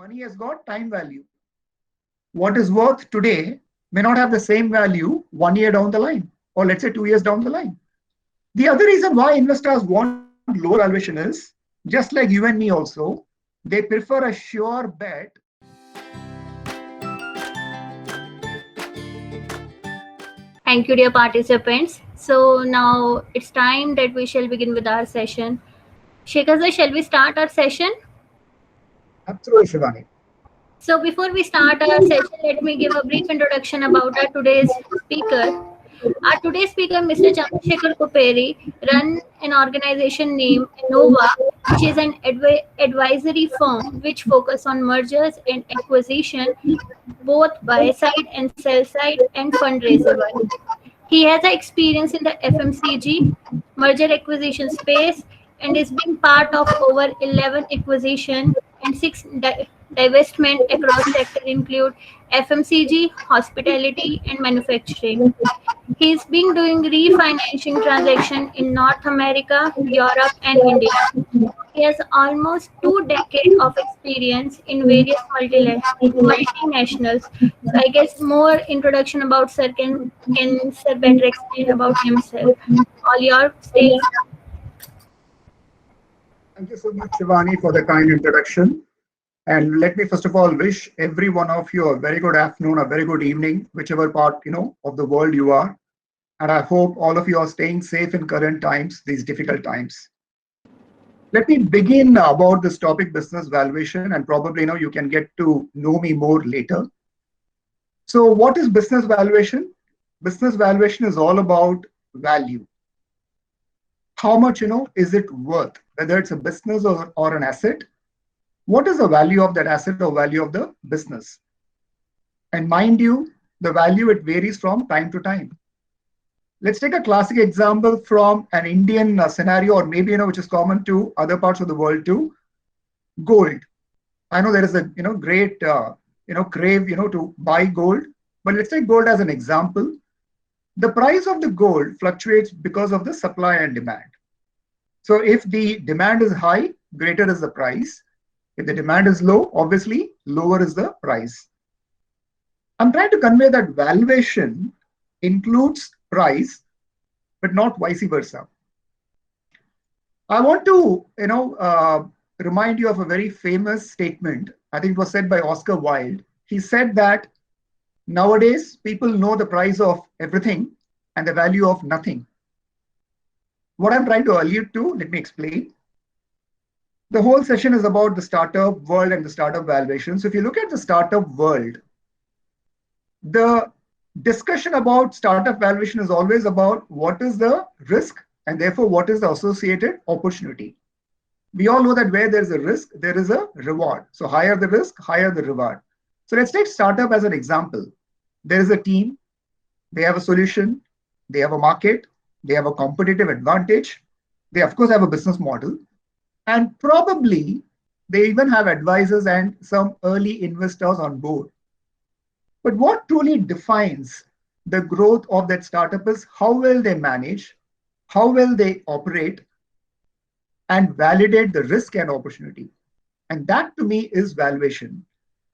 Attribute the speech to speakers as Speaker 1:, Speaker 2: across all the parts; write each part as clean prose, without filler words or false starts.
Speaker 1: Money has got time value. What is worth today may not have the same value 1 year down the line, or let's say 2 years down the line. The other reason why investors want lower valuation is just like you and me also, they prefer a sure bet.
Speaker 2: Thank you, dear participants. So now it's time that we shall begin with our session. Shekhar sir, shall we start our session?
Speaker 1: Absolutely, Shivani.
Speaker 2: So before we start our session, let me give a brief introduction about our today's speaker. Our today's speaker, Mr. Chandrasekhar Koperi, run an organization named Innova, which is an advisory firm which focus on mergers and acquisition, both buy side and sell side, and fundraiser work. He has experience in the FMCG, merger acquisition space, and is being part of over 11 acquisition and 6 divestment across sectors include FMCG, hospitality, and manufacturing. He's been doing refinancing transaction in North America, Europe, and India. He has almost 2 decades of experience in various multinationals. So I guess more introduction about Sir can Sir better explain about himself. All your stage.
Speaker 1: Thank you so much, Shivani, for the kind introduction. And let me first of all wish every one of you a very good afternoon, a very good evening, whichever part of the world you are. And I hope all of you are staying safe in current times, these difficult times. Let me begin about this topic, business valuation, and probably you can get to know me more later. So, what is business valuation? Business valuation is all about value. How much is it worth? Whether it's a business or an asset, what is the value of that asset or value of the business? And mind you, the value it varies from time to time. Let's take a classic example from an Indian scenario, or maybe which is common to other parts of the world too. Gold. I know there is a great crave to buy gold, but let's take gold as an example. The price of the gold fluctuates because of the supply and demand. So if the demand is high, greater is the price. If the demand is low, obviously lower is the price. I'm trying to convey that valuation includes price, but not vice versa. I want to remind you of a very famous statement. I think it was said by Oscar Wilde. He said that nowadays people know the price of everything and the value of nothing. What I'm trying to allude to, let me explain. The whole session is about the startup world and the startup valuation. So if you look at the startup world, the discussion about startup valuation is always about what is the risk and therefore what is the associated opportunity. We all know that where there's a risk, there is a reward. So higher the risk, higher the reward. So let's take startup as an example. There is a team, they have a solution, they have a market, they have a competitive advantage, they of course have a business model, and probably they even have advisors and some early investors on board. But what truly defines the growth of that startup is how well they manage, how well they operate, and validate the risk and opportunity. And that to me is valuation.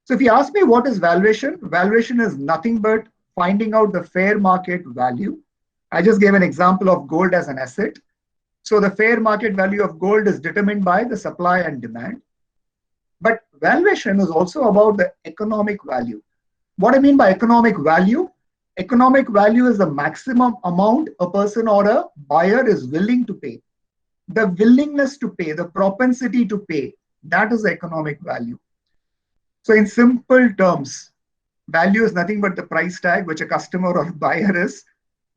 Speaker 1: So if you ask me what is valuation, valuation is nothing but finding out the fair market value. I just gave an example of gold as an asset. So the fair market value of gold is determined by the supply and demand. But valuation is also about the economic value. What I mean by economic value is the maximum amount a person or a buyer is willing to pay. The willingness to pay, the propensity to pay, that is the economic value. So in simple terms, value is nothing but the price tag which a customer or buyer is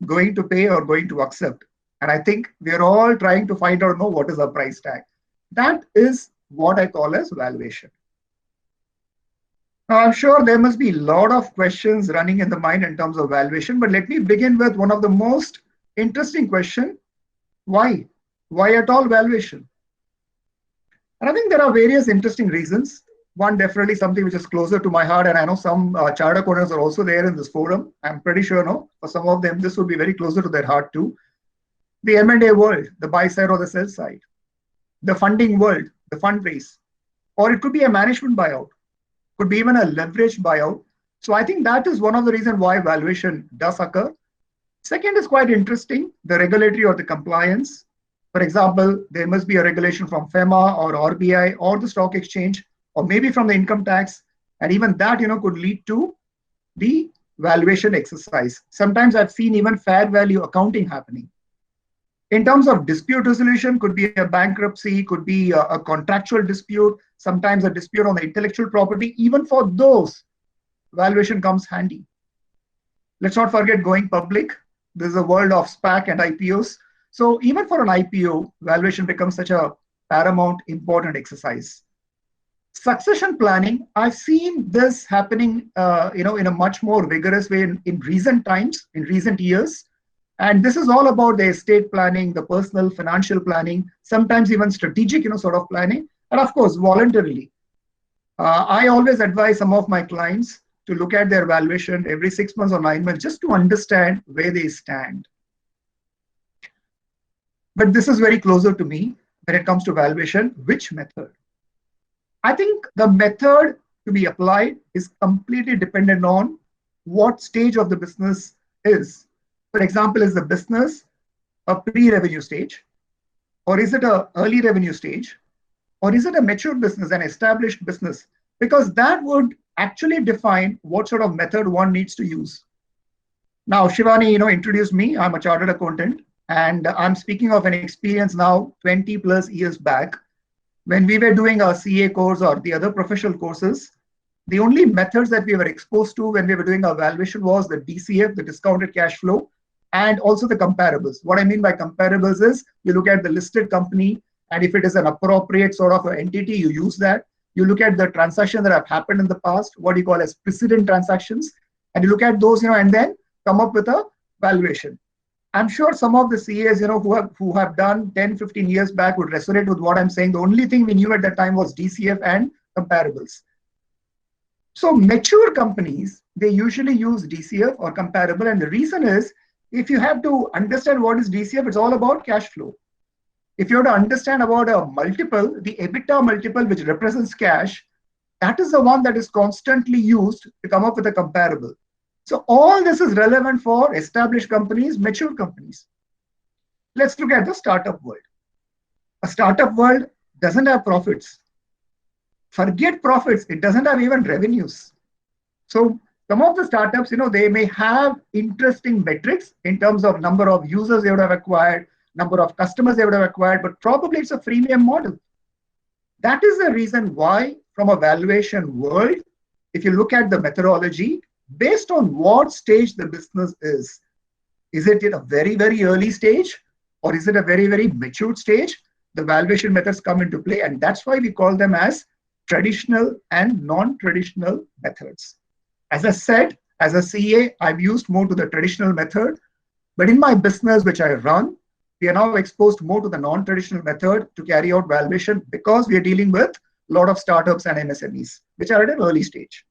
Speaker 1: going to pay or going to accept. And I think we're all trying to find out what is our price tag. That is what I call as valuation. Now, I'm sure there must be a lot of questions running in the mind in terms of valuation, but let me begin with one of the most interesting questions. Why? Why at all valuation? And I think there are various interesting reasons. One, definitely something which is closer to my heart, and I know some charter accountants are also there in this forum. I'm pretty sure, for some of them, this would be very closer to their heart too. The M&A world, the buy side or the sell side. The funding world, the fundraise. Or it could be a management buyout. could be even a leveraged buyout. So I think that is one of the reasons why valuation does occur. Second is quite interesting, the regulatory or the compliance. For example, there must be a regulation from FEMA or RBI or the stock exchange, or maybe from the income tax. And even that, could lead to the valuation exercise. Sometimes I've seen even fair value accounting happening. In terms of dispute resolution, could be a bankruptcy, could be a contractual dispute, sometimes a dispute on the intellectual property. Even for those, valuation comes handy. Let's not forget going public. This is a world of SPAC and IPOs. So even for an IPO, valuation becomes such a paramount, important exercise. Succession planning, I've seen this happening, in a much more vigorous way in recent times, in recent years. And this is all about the estate planning, the personal financial planning, sometimes even strategic, sort of planning, and of course, voluntarily. I always advise some of my clients to look at their valuation every 6 months or 9 months just to understand where they stand. But this is very closer to me when it comes to valuation. Which method? I think the method to be applied is completely dependent on what stage of the business is. For example, is the business a pre-revenue stage? Or is it an early revenue stage? Or is it a mature business, an established business? Because that would actually define what sort of method one needs to use. Now, Shivani, introduced me. I'm a chartered accountant, and I'm speaking of an experience now 20 plus years back. When we were doing our CA course or the other professional courses, the only methods that we were exposed to when we were doing our valuation was the DCF, the discounted cash flow, and also the comparables. What I mean by comparables is you look at the listed company, and if it is an appropriate sort of entity, you use that. You look at the transactions that have happened in the past, what you call as precedent transactions, and you look at those, and then come up with a valuation. I'm sure some of the CAs, who have done 10, 15 years back would resonate with what I'm saying. The only thing we knew at that time was DCF and comparables. So mature companies, they usually use DCF or comparable. And the reason is, if you have to understand what is DCF, it's all about cash flow. If you have to understand about a multiple, the EBITDA multiple, which represents cash, that is the one that is constantly used to come up with a comparable. So all this is relevant for established companies, mature companies. Let's look at the startup world. A startup world doesn't have profits. Forget profits, it doesn't have even revenues. So some of the startups, they may have interesting metrics in terms of number of users they would have acquired, number of customers they would have acquired, but probably it's a freemium model. That is the reason why, from a valuation world, if you look at the methodology, based on what stage the business is it in a very, very early stage, or is it a very, very mature stage? The valuation methods come into play, and that's why we call them as traditional and non-traditional methods. As I said, as a CA, I've used more to the traditional method, but in my business, which I run, we are now exposed more to the non-traditional method to carry out valuation because we are dealing with a lot of startups and MSMEs, which are at an early stage.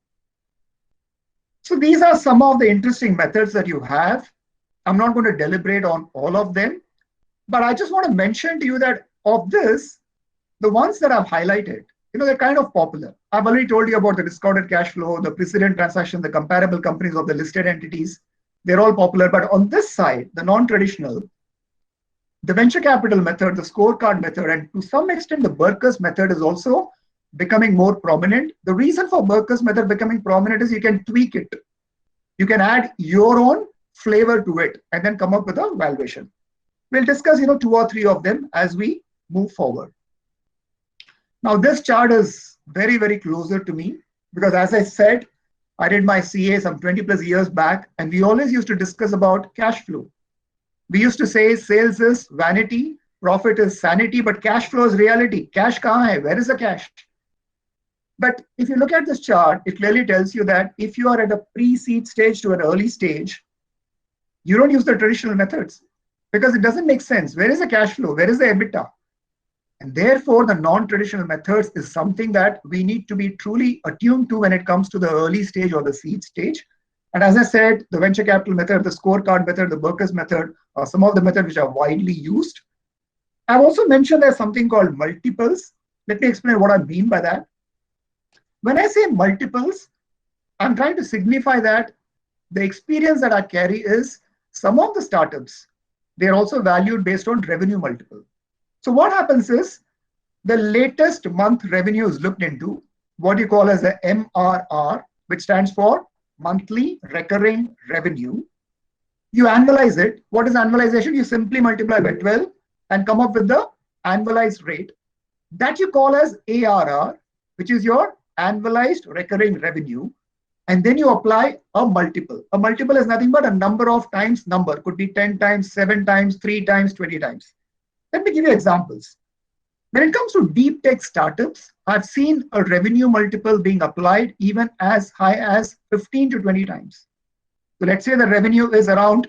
Speaker 1: So these are some of the interesting methods that you have. I'm not going to deliberate on all of them, but I just want to mention to you that of this, the ones that I've highlighted, they're kind of popular. I've already told you about the discounted cash flow, the precedent transaction, the comparable companies of the listed entities. They're all popular, but on this side, the non-traditional, the venture capital method, the scorecard method, and to some extent, the Berkus method is also becoming more prominent. The reason for Berkus method becoming prominent is you can tweak it. You can add your own flavor to it and then come up with a valuation. We'll discuss, 2 or 3 of them as we move forward. Now, this chart is very, very closer to me because, as I said, I did my CA some 20 plus years back, and we always used to discuss about cash flow. We used to say sales is vanity, profit is sanity, but cash flow is reality. Cash kahan hai? Where is the cash? But if you look at this chart, it clearly tells you that if you are at a pre-seed stage to an early stage, you don't use the traditional methods because it doesn't make sense. Where is the cash flow? Where is the EBITDA? And therefore, the non-traditional methods is something that we need to be truly attuned to when it comes to the early stage or the seed stage. And as I said, the venture capital method, the scorecard method, the Berkus method are some of the methods which are widely used. I've also mentioned there's something called multiples. Let me explain what I mean by that. When I say multiples, I'm trying to signify that the experience that I carry is some of the startups, they're also valued based on revenue multiple. So what happens is the latest month revenue is looked into, what you call as the MRR, which stands for monthly recurring revenue. You annualize it. What is annualization? You simply multiply by 12 and come up with the annualized rate. That you call as ARR, which is your annualized recurring revenue. And then you apply a multiple. A multiple is nothing but a number of times number. Could be 10 times, 7 times, 3 times, 20 times. Let me give you examples. When it comes to deep tech startups, I've seen a revenue multiple being applied even as high as 15 to 20 times. So let's say the revenue is around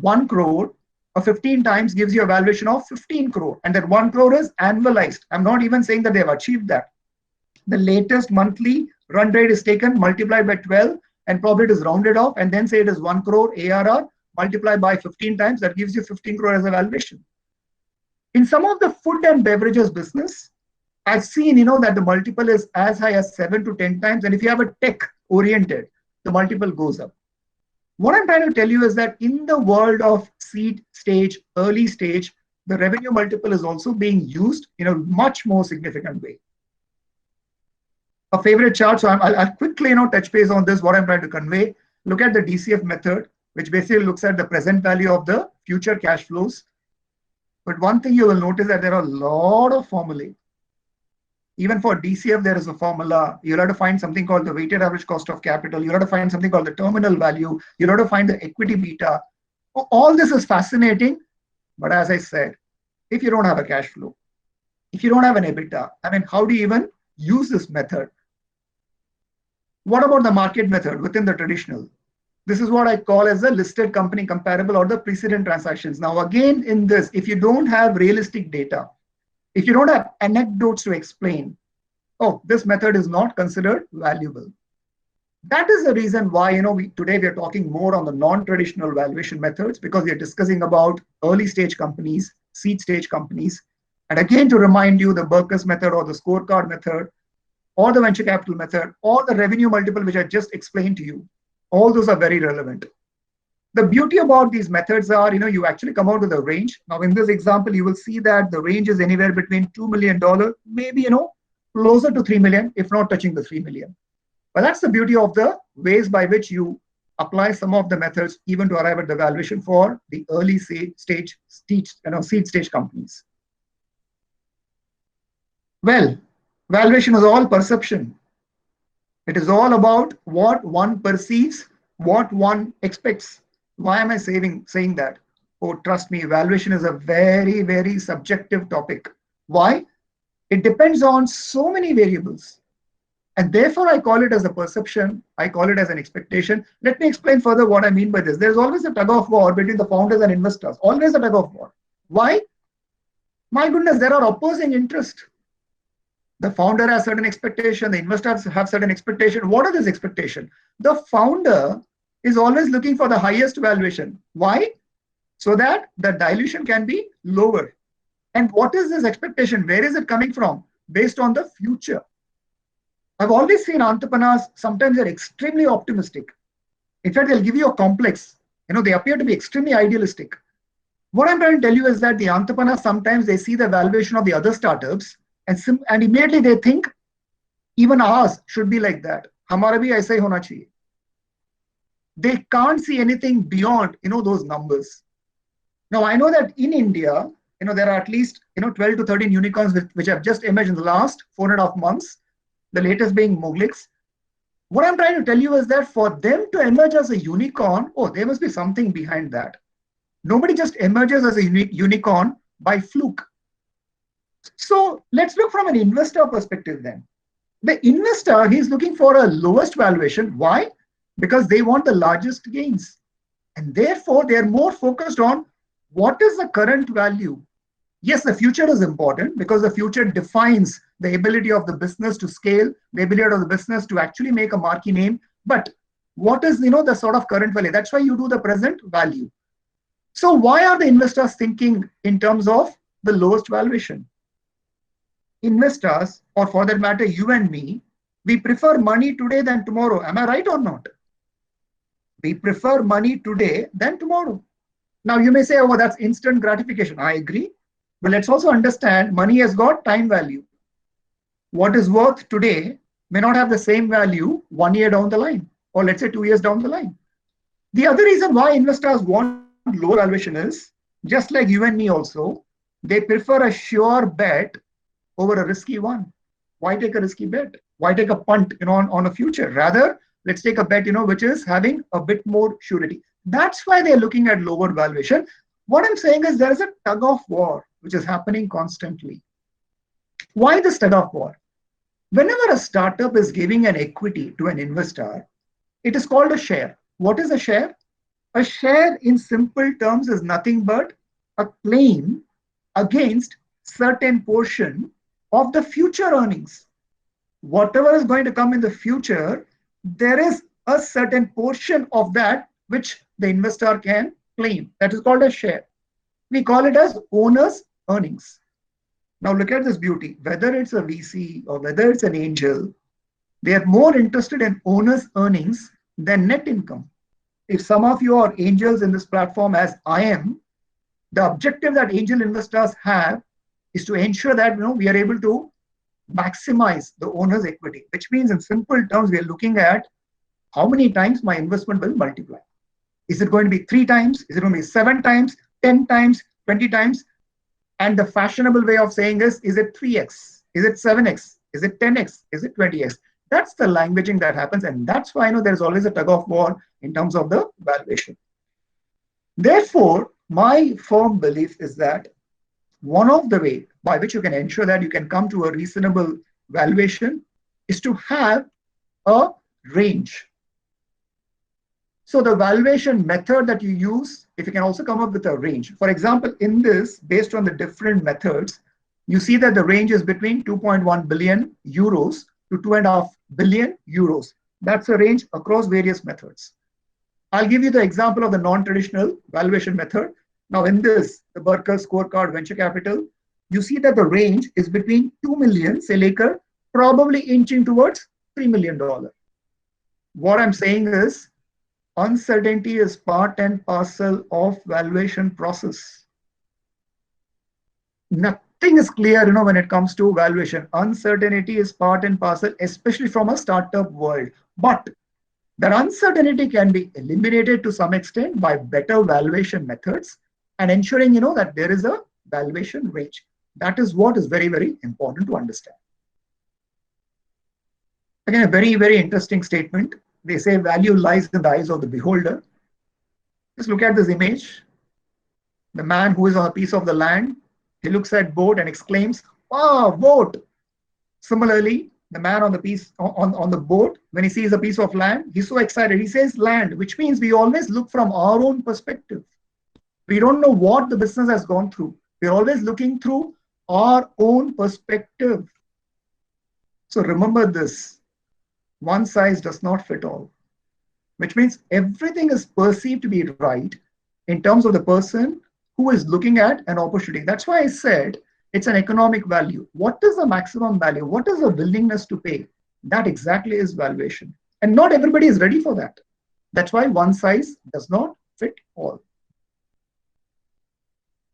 Speaker 1: 1 crore, or 15 times gives you a valuation of 15 crore. And that 1 crore is annualized. I'm not even saying that they've achieved that. The latest monthly run rate is taken, multiplied by 12, and probably it is rounded off, and then say it is 1 crore ARR, multiplied by 15 times, that gives you 15 crore as a valuation. In some of the food and beverages business, I've seen, that the multiple is as high as 7 to 10 times. And if you have a tech oriented, the multiple goes up. What I'm trying to tell you is that in the world of seed stage, early stage, the revenue multiple is also being used in a much more significant way. A favorite chart, so I'll quickly touch base on this, what I'm trying to convey. Look at the DCF method, which basically looks at the present value of the future cash flows. But one thing you will notice that there are a lot of formulae. Even for DCF, there is a formula. You'll have to find something called the weighted average cost of capital. You'll have to find something called the terminal value. You'll have to find the equity beta. All this is fascinating. But as I said, if you don't have a cash flow, if you don't have an EBITDA, how do you even use this method? What about the market method within the traditional? This is what I call as the listed company comparable or the precedent transactions. Now, again, in this, if you don't have realistic data, if you don't have anecdotes to explain, this method is not considered valuable. That is the reason why, today we are talking more on the non-traditional valuation methods, because we are discussing about early stage companies, seed stage companies. And again, to remind you, the Berkus method or the scorecard method, or the venture capital method, or the revenue multiple, which I just explained to you, all those are very relevant. The beauty about these methods are, you actually come out with a range. Now, in this example, you will see that the range is anywhere between $2 million, maybe, closer to 3 million, if not touching the 3 million. But that's the beauty of the ways by which you apply some of the methods even to arrive at the valuation for the early seed stage companies. Well, valuation is all perception. It is all about what one perceives, what one expects. Why am I saying that? Oh, trust me, valuation is a very, very subjective topic. Why? It depends on so many variables. And therefore, I call it as a perception. I call it as an expectation. Let me explain further what I mean by this. There's always a tug of war between the founders and investors. Always a tug of war. Why? My goodness, there are opposing interests. The founder has certain expectation. The investors have certain expectation. What are these expectations? The founder is always looking for the highest valuation. Why? So that the dilution can be lower. And what is this expectation? Where is it coming from? Based on the future. I've always seen entrepreneurs, sometimes they're extremely optimistic. In fact, they'll give you a complex. They appear to be extremely idealistic. What I'm trying to tell you is that the entrepreneurs, sometimes they see the valuation of the other startups and immediately they think, even ours should be like that. Hamara bhi aisa hi hona chahiye. They can't see anything beyond, those numbers. Now, I know that in India, there are at least, 12 to 13 unicorns which have just emerged in the last 4.5 months. The latest being Moglix. What I'm trying to tell you is that for them to emerge as a unicorn, there must be something behind that. Nobody just emerges as a unicorn by fluke. So let's look from an investor perspective then. The investor, he's looking for a lowest valuation. Why? Because they want the largest gains. And therefore, they're more focused on what is the current value. Yes, the future is important because the future defines the ability of the business to scale, the ability of the business to actually make a marquee name. But what is, the sort of current value? That's why you do the present value. So why are the investors thinking in terms of the lowest valuation? Investors, or for that matter, you and me, We prefer money today than tomorrow. Am I right or not? We prefer money today than tomorrow. Now you may say, oh, that's instant gratification. I agree. But let's also understand money has got time value. What is worth today may not have the same value 1 year down the line, or let's say 2 years down the line. The other reason why investors want lower valuation is, just like you and me also, they prefer a sure bet over a risky one. Why take a risky bet? Why take a punt, on a future? Rather, let's take a bet, which is having a bit more surety. That's why they're looking at lower valuation. What I'm saying is there is a tug of war which is happening constantly. Why this tug of war? Whenever a startup is giving an equity to an investor, it is called a share. What is a share? A share in simple terms is nothing but a claim against certain portion of the future earnings. Whatever is going to come in the future, there is a certain portion of that which the investor can claim. That is called a share. We call it as owner's earnings. Now look at this beauty. Whether it's a VC or whether it's an angel, they are more interested in owner's earnings than net income. If some of you are angels in this platform, as I am, the objective that angel investors have is to ensure that we are able to maximize the owner's equity, which means in simple terms, we are looking at how many times my investment will multiply. Is it going to be 3 times? Is it going to be 7 times, 10 times, 20 times? And the fashionable way of saying is it 3x? Is it 7x? Is it 10x? Is it 20x? That's the languaging that happens. And that's why there's always a tug of war in terms of the valuation. Therefore, my firm belief is that one of the ways by which you can ensure that you can come to a reasonable valuation is to have a range. So the valuation method that you use, if you can also come up with a range. For example, in this, based on the different methods, you see that the range is between 2.1 billion euros to 2.5 billion euros. That's a range across various methods. I'll give you the example of the non-traditional valuation method. Now in this, the Berker Scorecard Venture Capital, you see that the range is between 2 million, say Laker, probably inching towards $3 million. What I'm saying is, uncertainty is part and parcel of valuation process. Nothing is clear, when it comes to valuation. Uncertainty is part and parcel, especially from a startup world. But that uncertainty can be eliminated to some extent by better valuation methods and ensuring, that there is a valuation range. That is what is very, very important to understand. Again, a very, very interesting statement. They say value lies in the eyes of the beholder. Just look at this image. The man who is on a piece of the land, he looks at boat and exclaims, "Wow, boat!" Similarly, the man on the piece on the boat, when he sees a piece of land, he's so excited. He says land, which means we always look from our own perspective. We don't know what the business has gone through. We're always looking through our own perspective. So remember this. One size does not fit all, which means everything is perceived to be right in terms of the person who is looking at an opportunity. That's why I said it's an economic value. What is the maximum value? What is the willingness to pay? That exactly is valuation. And not everybody is ready for that. That's why one size does not fit all.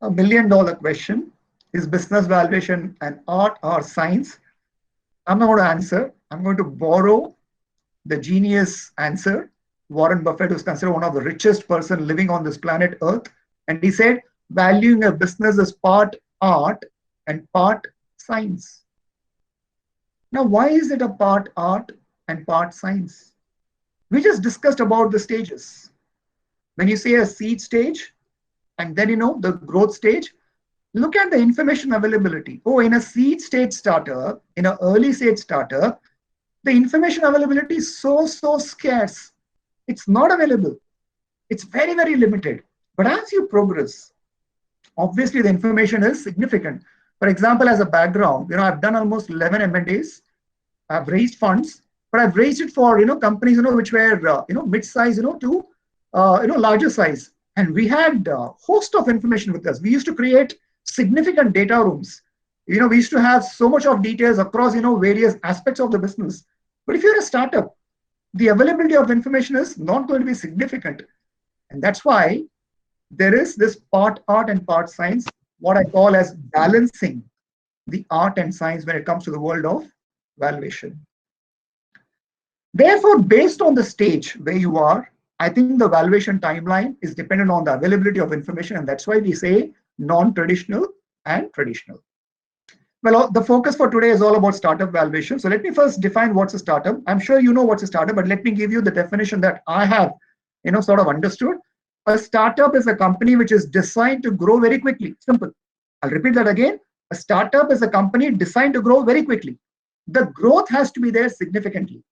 Speaker 1: $1 million question. Is business valuation an art or science? I'm not going to answer. I'm going to borrow the genius answer. Warren Buffett was considered one of the richest person living on this planet Earth. And he said, valuing a business is part art and part science. Now, why is it a part art and part science? We just discussed about the stages. When you say a seed stage and then, the growth stage, look at the information availability. Oh, in a seed stage startup, in an early stage startup, the information availability is so scarce. It's not available. It's very, very limited. But as you progress, obviously the information is significant. For example, as a background, I've done almost 11 M&As. I've raised funds, but I've raised it for, companies, which were, mid-size, to, larger size. And we had a host of information with us. We used to create significant data rooms. We used to have so much of details across, various aspects of the business. But if you're a startup, the availability of information is not going to be significant. And that's why there is this part art and part science, what I call as balancing the art and science when it comes to the world of valuation. Therefore, based on the stage where you are, I think the valuation timeline is dependent on the availability of information, and that's why we say non-traditional and traditional. Well, the focus for today is all about startup valuation. So let me first define what's a startup. I'm sure you know what's a startup, but let me give you the definition that I have, sort of understood. A startup is a company which is designed to grow very quickly. Simple. I'll repeat that again. A startup is a company designed to grow very quickly. The growth has to be there significantly.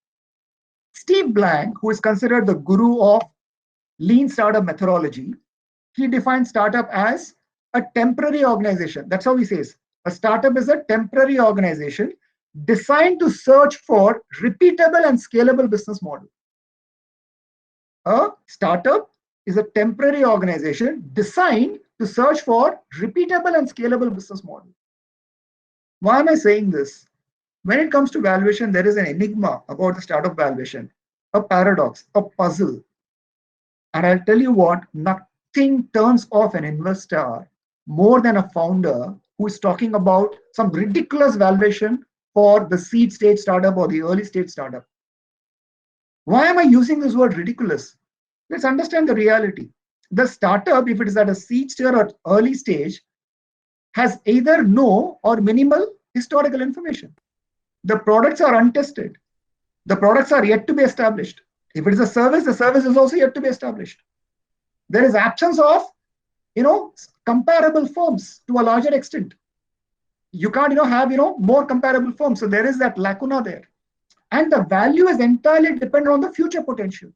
Speaker 1: Steve Blank, who is considered the guru of lean startup methodology, he defines startup as a temporary organization. That's how he says. A startup is a temporary organization designed to search for repeatable and scalable business model. A startup is a temporary organization designed to search for repeatable and scalable business model. Why am I saying this? When it comes to valuation, there is an enigma about the startup valuation, a paradox, a puzzle. And I'll tell you what, nothing turns off an investor more than a founder who is talking about some ridiculous valuation for the seed stage startup or the early stage startup. Why am I using this word ridiculous? Let's understand the reality. The startup, if it is at a seed stage or early stage, has either no or minimal historical information. The products are untested. The products are yet to be established. If it is a service, the service is also yet to be established. There is absence of, comparable firms to a larger extent. You can't, have, more comparable firms. So there is that lacuna there. And the value is entirely dependent on the future potential.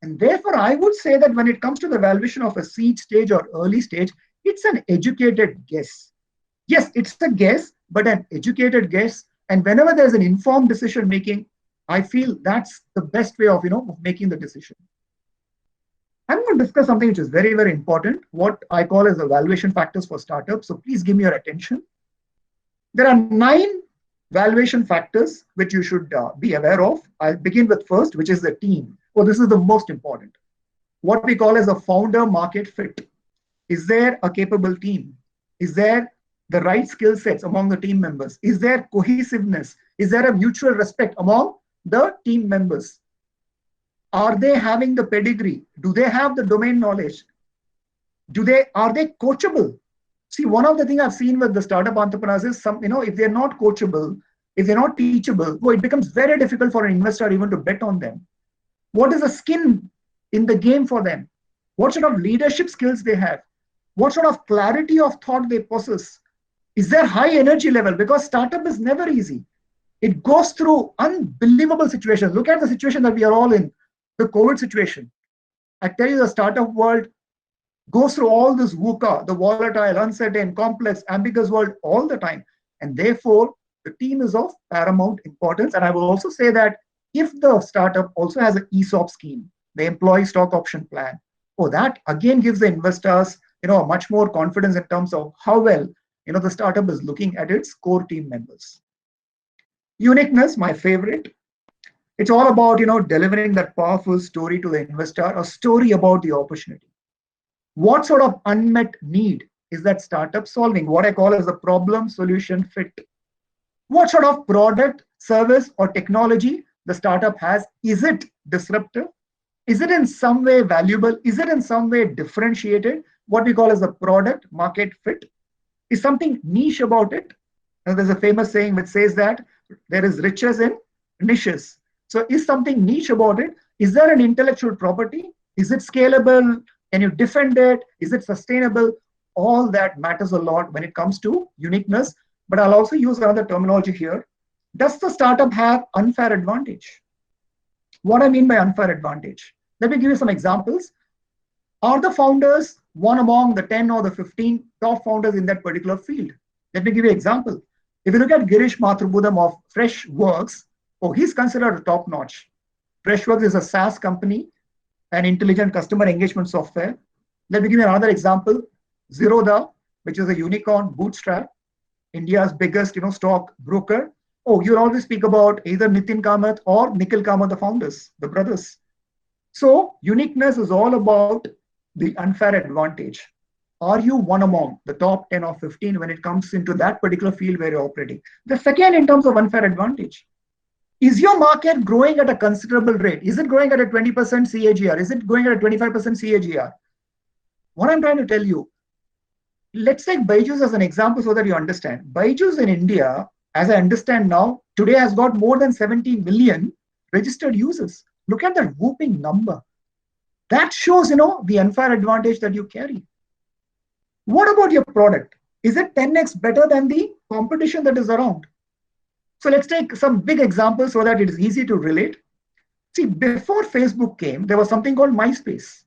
Speaker 1: And therefore, I would say that when it comes to the valuation of a seed stage or early stage, it's an educated guess. Yes, it's a guess, but an educated guess. And whenever there's an informed decision making, I feel that's the best way of, of making the decision. I'm going to discuss something which is very, very important, what I call as the valuation factors for startups. So please give me your attention. There are 9 valuation factors which you should be aware of. I'll begin with first, which is the team. Well, this is the most important. What we call as a founder market fit. Is there a capable team? Is there the right skill sets among the team members? Is there cohesiveness? Is there a mutual respect among the team members? Are they having the pedigree? Do they have the domain knowledge? Are they coachable? See, one of the things I've seen with the startup entrepreneurs is if they're not coachable, if they're not teachable, it becomes very difficult for an investor even to bet on them. What is the skin in the game for them? What sort of leadership skills they have? What sort of clarity of thought they possess? Is there high energy level? Because startup is never easy. It goes through unbelievable situations. Look at the situation that we are all in, the COVID situation. I tell you, the startup world goes through all this VUCA, the volatile, uncertain, complex, ambiguous world all the time. And therefore, the team is of paramount importance. And I will also say that if the startup also has an ESOP scheme, the employee stock option plan, that again gives the investors, much more confidence in terms of how well, the startup is looking at its core team members. Uniqueness, my favorite. It's all about, delivering that powerful story to the investor, a story about the opportunity. What sort of unmet need is that startup solving? What I call as a problem solution fit. What sort of product, service, or technology the startup has? Is it disruptive? Is it in some way valuable? Is it in some way differentiated? What we call as a product market fit. Is something niche about it? And there's a famous saying which says that there is riches in niches. So is something niche about it? Is there an intellectual property? Is it scalable? Can you defend it? Is it sustainable? All that matters a lot when it comes to uniqueness. But I'll also use another terminology here. Does the startup have unfair advantage? What I mean by unfair advantage? Let me give you some examples. Are the founders one among the 10 or the 15 top founders in that particular field? Let me give you an example. If you look at Girish Mathrubootham of Freshworks, he's considered a top notch. Freshworks is a SaaS company, an intelligent customer engagement software. Let me give you another example. Zerodha, which is a unicorn bootstrap, India's biggest stock broker. Oh, you'll always speak about either Nitin Kamath or Nikhil Kamath, the founders, the brothers. So uniqueness is all about the unfair advantage. Are you one among the top 10 or 15 when it comes into that particular field where you're operating? The second, in terms of unfair advantage, is your market growing at a considerable rate? Is it growing at a 20% CAGR? Is it going at a 25% CAGR? What I'm trying to tell you, let's take Byju's as an example so that you understand. Byju's in India, as I understand now, today has got more than 70 million registered users. Look at that whooping number. That shows, the unfair advantage that you carry. What about your product? Is it 10x better than the competition that is around? So let's take some big examples so that it is easy to relate. See, before Facebook came, there was something called MySpace.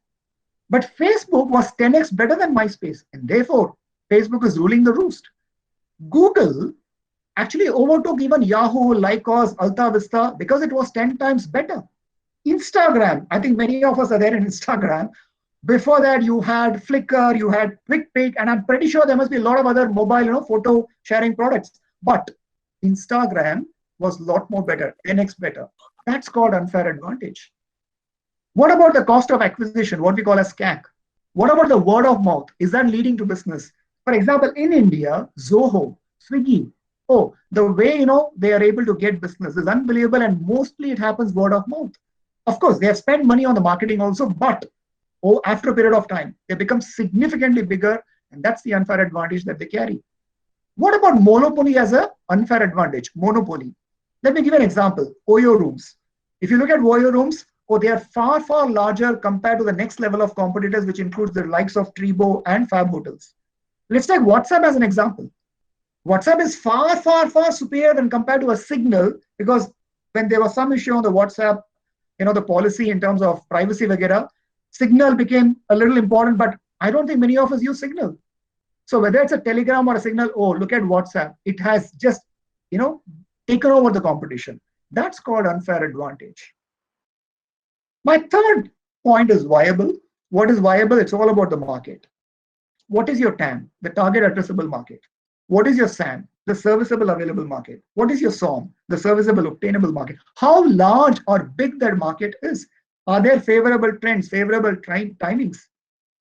Speaker 1: But Facebook was 10x better than MySpace, and therefore Facebook is ruling the roost. Google actually overtook even Yahoo, Lycos, Alta Vista because it was 10 times better. Instagram, I think many of us are there in Instagram. Before that, you had Flickr, you had QuickPic, and I'm pretty sure there must be a lot of other mobile, photo sharing products. But Instagram was a lot more better, 10x better. That's called unfair advantage. What about the cost of acquisition, what we call as CAC? What about the word of mouth? Is that leading to business? For example, in India, Zoho, Swiggy, the way, they are able to get business is unbelievable, and mostly it happens word of mouth. Of course, they have spent money on the marketing also, but after a period of time, they become significantly bigger, and that's the unfair advantage that they carry. What about monopoly as an unfair advantage? Monopoly. Let me give an example. Oyo rooms. If you look at Oyo rooms, they are far, far larger compared to the next level of competitors, which includes the likes of Tribo and Fab Hotels. Let's take WhatsApp as an example. WhatsApp is far, far, far superior than compared to a Signal, because when there was some issue on the WhatsApp, the policy in terms of privacy, vagera, Signal became a little important, but I don't think many of us use Signal. So whether it's a Telegram or a Signal, look at WhatsApp. It has just, taken over the competition. That's called unfair advantage. My third point is viable. What is viable? It's all about the market. What is your TAM, the target addressable market? What is your SAM, the serviceable available market? What is your SOM, the serviceable obtainable market? How large or big that market is? Are there favorable trends, favorable timings?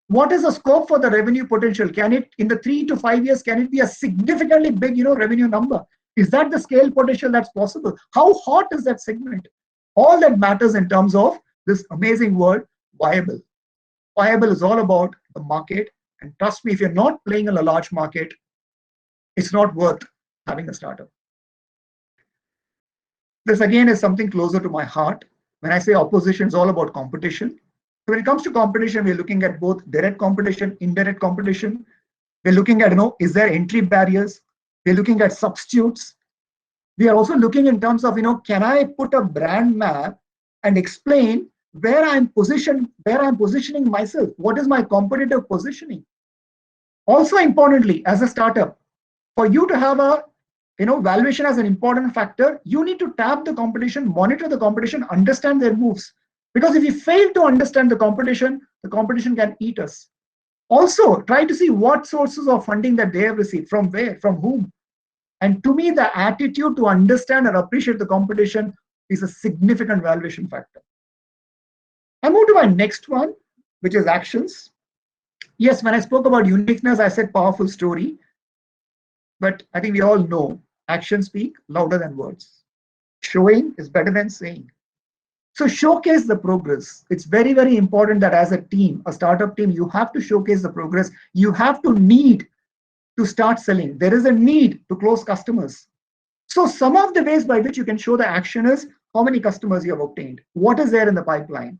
Speaker 1: What is the scope for the revenue potential? Can it, in the 3 to 5 years, can it be a significantly big, revenue number? Is that the scale potential that's possible? How hot is that segment? All that matters in terms of this amazing word, viable. Viable is all about the market. And trust me, if you're not playing in a large market, it's not worth having a startup. This again is something closer to my heart. When I say opposition, it's all about competition. So when it comes to competition, we're looking at both direct competition, indirect competition. We're looking at, is there entry barriers? We're looking at substitutes. We are also looking in terms of, can I put a brand map and explain where I'm positioning myself? What is my competitive positioning? Also importantly, as a startup, for you to have a valuation as an important factor, you need to tap the competition, monitor the competition, understand their moves. Because if you fail to understand the competition can eat us. Also, try to see what sources of funding that they have received, from where, from whom. And to me, the attitude to understand and appreciate the competition is a significant valuation factor. I move to my next one, which is actions. Yes, when I spoke about uniqueness, I said powerful story. But I think we all know actions speak louder than words. Showing is better than saying. So showcase the progress. It's very, very important that as a team, a startup team, you have to showcase the progress. You have to need to start selling. There is a need to close customers. So some of the ways by which you can show the action is how many customers you have obtained. What is there in the pipeline?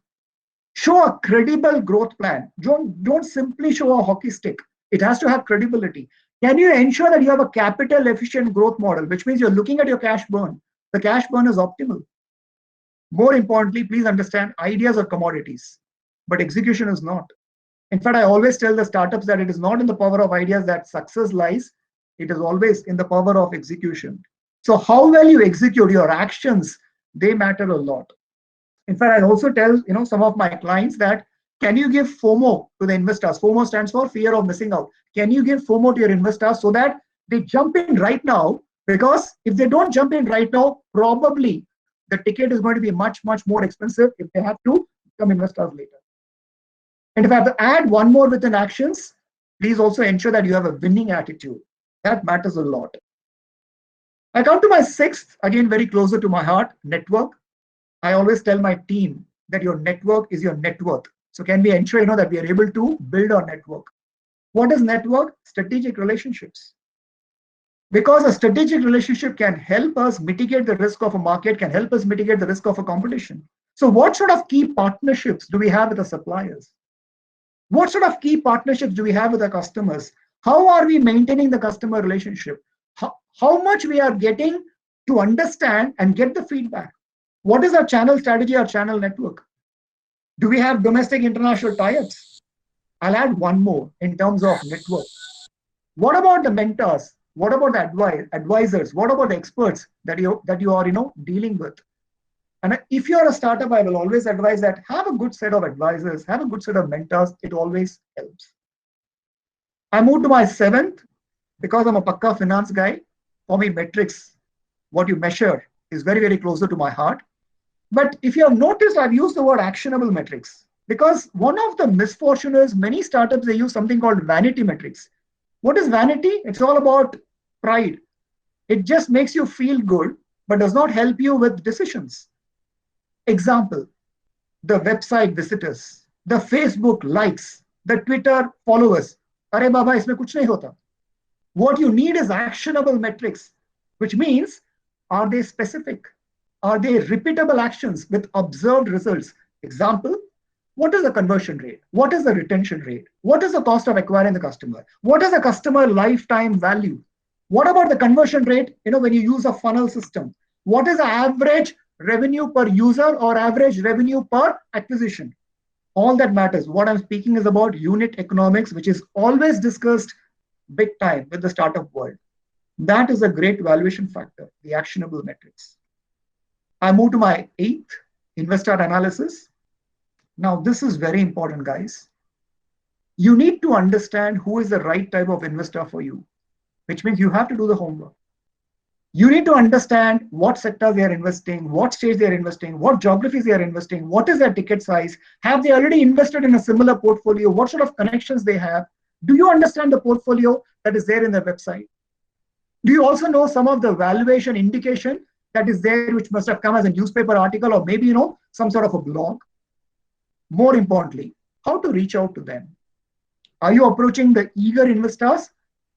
Speaker 1: Show a credible growth plan. Don't simply show a hockey stick. It has to have credibility. Can you ensure that you have a capital efficient growth model, which means you're looking at your cash burn? The cash burn is optimal. More importantly, please understand, ideas are commodities, but execution is not. In fact, I always tell the startups that it is not in the power of ideas that success lies. It is always in the power of execution. So how well you execute your actions, they matter a lot. In fact, I also tell some of my clients that, can you give FOMO to the investors? FOMO stands for fear of missing out. Can you give FOMO to your investors so that they jump in right now Because if they don't jump in right now, probably the ticket is going to be much, much more expensive if they have to become investors later. And if I have to add one more within actions, please also ensure that you have a winning attitude. That matters a lot. I come to my sixth, again, very closer to my heart, network. I always tell my team that your network is your net worth. So can we ensure that we are able to build our network? What is network? Strategic relationships. Because a strategic relationship can help us mitigate the risk of a market, can help us mitigate the risk of a competition. So what sort of key partnerships do we have with the suppliers? What sort of key partnerships do we have with our customers? How are we maintaining the customer relationship? How much we are getting to understand and get the feedback? What is our channel strategy, our channel network? Do we have domestic international tie-ups? I'll add one more in terms of network. What about the mentors? What about the advisors? What about the experts that you are dealing with? And if you're a startup, I will always advise that have a good set of advisors, have a good set of mentors. It always helps. I moved to my seventh because I'm a Pakka finance guy. For me, metrics, what you measure, is very, very closer to my heart. But if you have noticed, I've used the word actionable metrics because one of the misfortune is many startups, they use something called vanity metrics. What is vanity? It's all about pride. It just makes you feel good, but does not help you with decisions. Example, the website visitors, the Facebook likes, the Twitter followers. Arey baba, isme kuch nahi hota. What you need is actionable metrics, which means, are they specific? Are they repeatable actions with observed results? Example, what is the conversion rate? What is the retention rate? What is the cost of acquiring the customer? What is the customer lifetime value? What about the conversion rate, when you use a funnel system? What is the average revenue per user or average revenue per acquisition? All that matters. What I'm speaking is about unit economics, which is always discussed big time with the startup world. That is a great valuation factor, the actionable metrics. I move to my eighth, investor analysis. Now, this is very important, guys. You need to understand who is the right type of investor for you, which means you have to do the homework. You need to understand what sectors they are investing, what stage they are investing, what geographies they are investing, what is their ticket size, have they already invested in a similar portfolio, what sort of connections they have. Do you understand the portfolio that is there in their website? Do you also know some of the valuation indication that is there, which must have come as a newspaper article or maybe, some sort of a blog? More importantly, how to reach out to them. Are you approaching the eager investors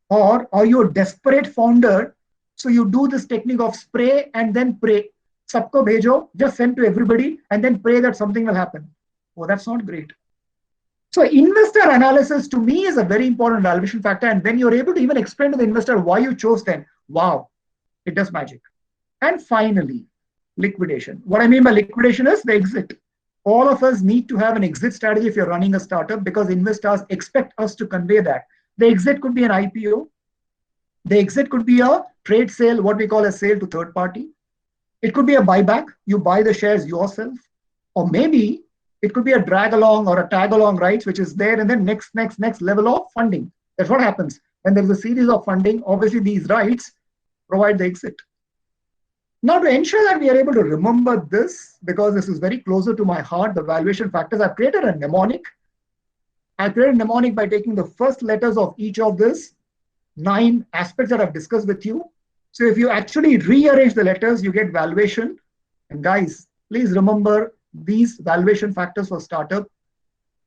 Speaker 1: or are you a desperate founder? So you do this technique of spray and then pray. Sabko bhejo, just send to everybody and then pray that something will happen. Oh, that's not great. So investor analysis to me is a very important valuation factor. And when you're able to even explain to the investor why you chose them, wow, it does magic. And finally, liquidation. What I mean by liquidation is the exit. All of us need to have an exit strategy if you're running a startup because investors expect us to convey that. The exit could be an IPO. The exit could be a trade sale, what we call a sale to third party. It could be a buyback. You buy the shares yourself. Or maybe it could be a drag along or a tag along rights, which is there and then next level of funding. That's what happens. When there's a series of funding, obviously these rights provide the exit. Now, to ensure that we are able to remember this, because this is very closer to my heart, the valuation factors, I've created a mnemonic. I created a mnemonic by taking the first letters of each of these 9 aspects that I've discussed with you. So if you actually rearrange the letters, you get valuation. And guys, please remember these valuation factors for startup.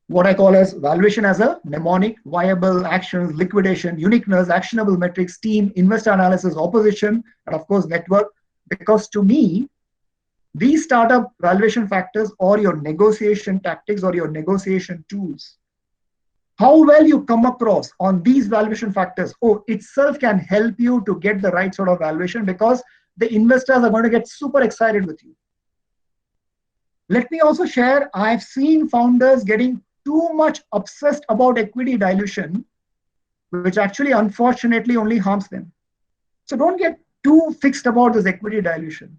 Speaker 1: What I call as valuation as a mnemonic: viable, actions, liquidation, uniqueness, actionable metrics, team, investor analysis, opposition, and of course, network. Because to me, these startup valuation factors are your negotiation tactics or your negotiation tools. How well you come across on these valuation factors, itself can help you to get the right sort of valuation because the investors are going to get super excited with you. Let me also share, I've seen founders getting too much obsessed about equity dilution, which actually unfortunately only harms them. So don't get too fixed about this equity dilution.